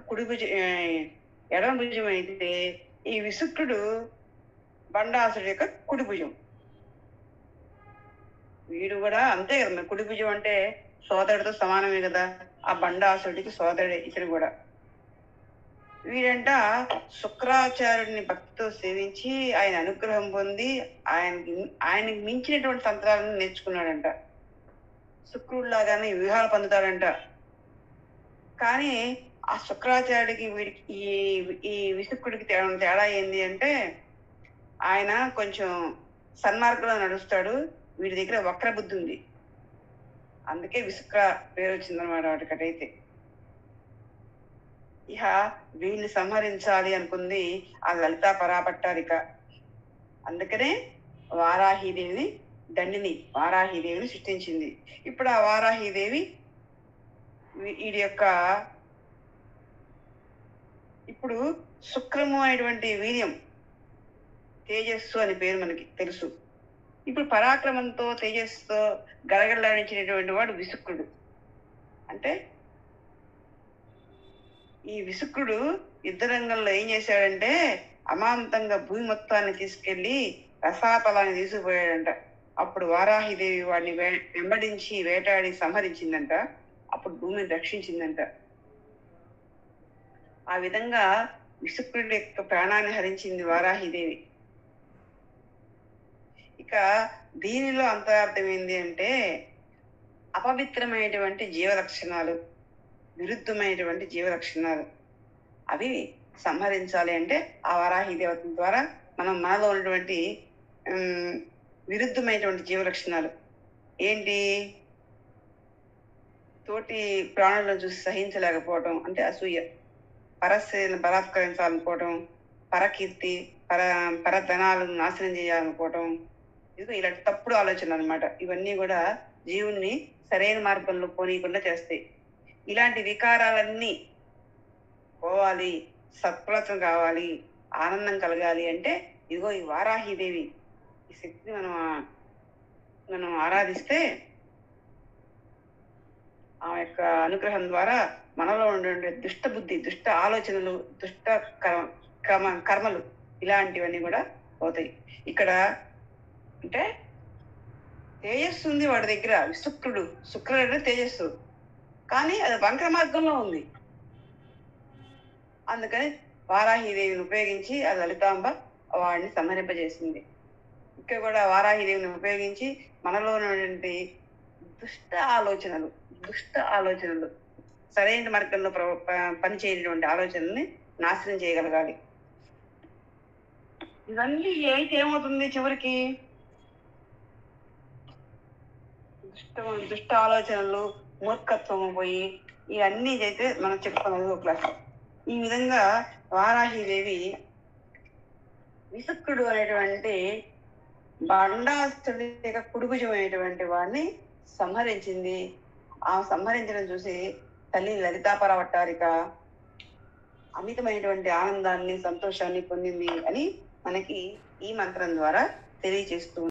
ఎడమ భుజం అయితే, ఈ విశుక్రుడు బండాసుడి యొక్క కుడి భుజం. వీడు కూడా అంతే కదా, మరి కుడి భుజం అంటే సోదరుడితో సమానమే కదా, ఆ బండాసుడికి సోదరుడే ఇతడు కూడా. వీడంట శుక్రాచార్యుడిని భక్తితో సేవించి ఆయన అనుగ్రహం పొంది ఆయనకి మించినటువంటి తంత్రాలను నేర్చుకున్నాడంట. శుక్రుడిలాగానే వ్యూహాలు పొందుతాడంట. కానీ ఆ శుక్రాచార్యుడికి వీడికి ఈ విశుక్రుడికి తేడా ఏంది అంటే, ఆయన కొంచెం సన్మార్గంలో నడుస్తాడు, వీడి దగ్గర వక్ర బుద్ధి ఉంది. అందుకే విశుక్ర పేరు వచ్చిందనమాట వాటికటైతే. ఇక వీడిని సంహరించాలి అనుకుంది ఆ లలితా పరాపట్టారిక. అందుకనే వారాహీదేవిని వారాహీదేవిని సృష్టించింది. ఇప్పుడు ఆ వారాహీదేవి వీడి యొక్క ఇప్పుడు శుక్రము అనేటువంటి వీర్యం, తేజస్సు అని పేరు మనకి తెలుసు. ఇప్పుడు పరాక్రమంతో తేజస్సుతో గడగడలాడించినటువంటి వాడు విశుక్రుడు. అంటే ఈ విశుక్రుడు యుద్ధ రంగంలో ఏం చేశాడంటే, అమాంతంగా భూమి మొత్తాన్ని తీసుకెళ్లి రసాతలాన్ని తీసుకుపోయాడంట. అప్పుడు వారాహిదేవి వాడిని వెంబడించి వేటాడి సంహరించిందంట. అప్పుడు భూమిని రక్షించిందంట. ఆ విధంగా విశుక్రుడి యొక్క ప్రాణాన్ని హరించింది వారాహిదేవి. ఇక దీనిలో అంతరార్థం ఏంటి అంటే, అపవిత్రమైనటువంటి జీవలక్షణాలు, విరుద్ధమైనటువంటి జీవలక్షణాలు అవి సంహరించాలి అంటే ఆ వారాహి దేవత ద్వారా మనలో ఉన్నటువంటి విరుద్ధమైనటువంటి జీవలక్షణాలు ఏంటి? తోటి ప్రాణులను చూసి సహించలేకపోవటం అంటే అసూయ, పరస్త్రీలను బలాత్కరించాలనుకోవటం, పరకీర్తి, పరధనాలను నాశనం చేయాలనుకోవటం, ఇదిగో ఇలాంటి తప్పుడు ఆలోచనలు అనమాట. ఇవన్నీ కూడా జీవుణ్ణి సరైన మార్గంలో పోనీయకుండా చేస్తాయి. ఇలాంటి వికారాలన్నీ పోవాలి, సత్ఫలితం కావాలి, ఆనందం కలగాలి అంటే ఇదిగో ఈ వారాహిదేవి ఈ శక్తిని మనం ఆరాధిస్తే ఆ యొక్క అనుగ్రహం ద్వారా మనలో ఉండే దుష్ట బుద్ధి, దుష్ట ఆలోచనలు, దుష్ట కర్మలు ఇలాంటివన్నీ కూడా పోతాయి. ఇక్కడ అంటే తేజస్సు ఉంది వాడి దగ్గర, శుక్రుడు అంటే తేజస్సు, కానీ అది వంకర మార్గంలో ఉంది. అందుకని వారాహిదేవిని ఉపయోగించి ఆ లలితాంబ వాడిని సంహరింపజేసింది. ఇక్కడ కూడా వారాహిదేవిని ఉపయోగించి మనలో ఉన్నటువంటి దుష్ట ఆలోచనలు సరైన మార్గంలో పనిచేయటువంటి ఆలోచనల్ని నాశనం చేయగలగాలి. ఇవన్నీ అయితే ఏమవుతుంది చివరికి? దుష్ట ఆలోచనలు, మూర్ఖత్వము పోయి ఇవన్నీ అయితే మనం చెప్పుకున్నది ఒక క్లాస్. ఈ విధంగా వారాహిదేవి విశుక్రుడు అనేటువంటి బండాసుడి యొక్క కుడుభుజం అనేటువంటి వాడిని సంహరించింది. ఆ సంహరించడం చూసి తల్లి లలితా పరాపట్టారిక అమితమైనటువంటి ఆనందాన్ని, సంతోషాన్ని పొందింది అని మనకి ఈ మంత్రం ద్వారా తెలియజేస్తూ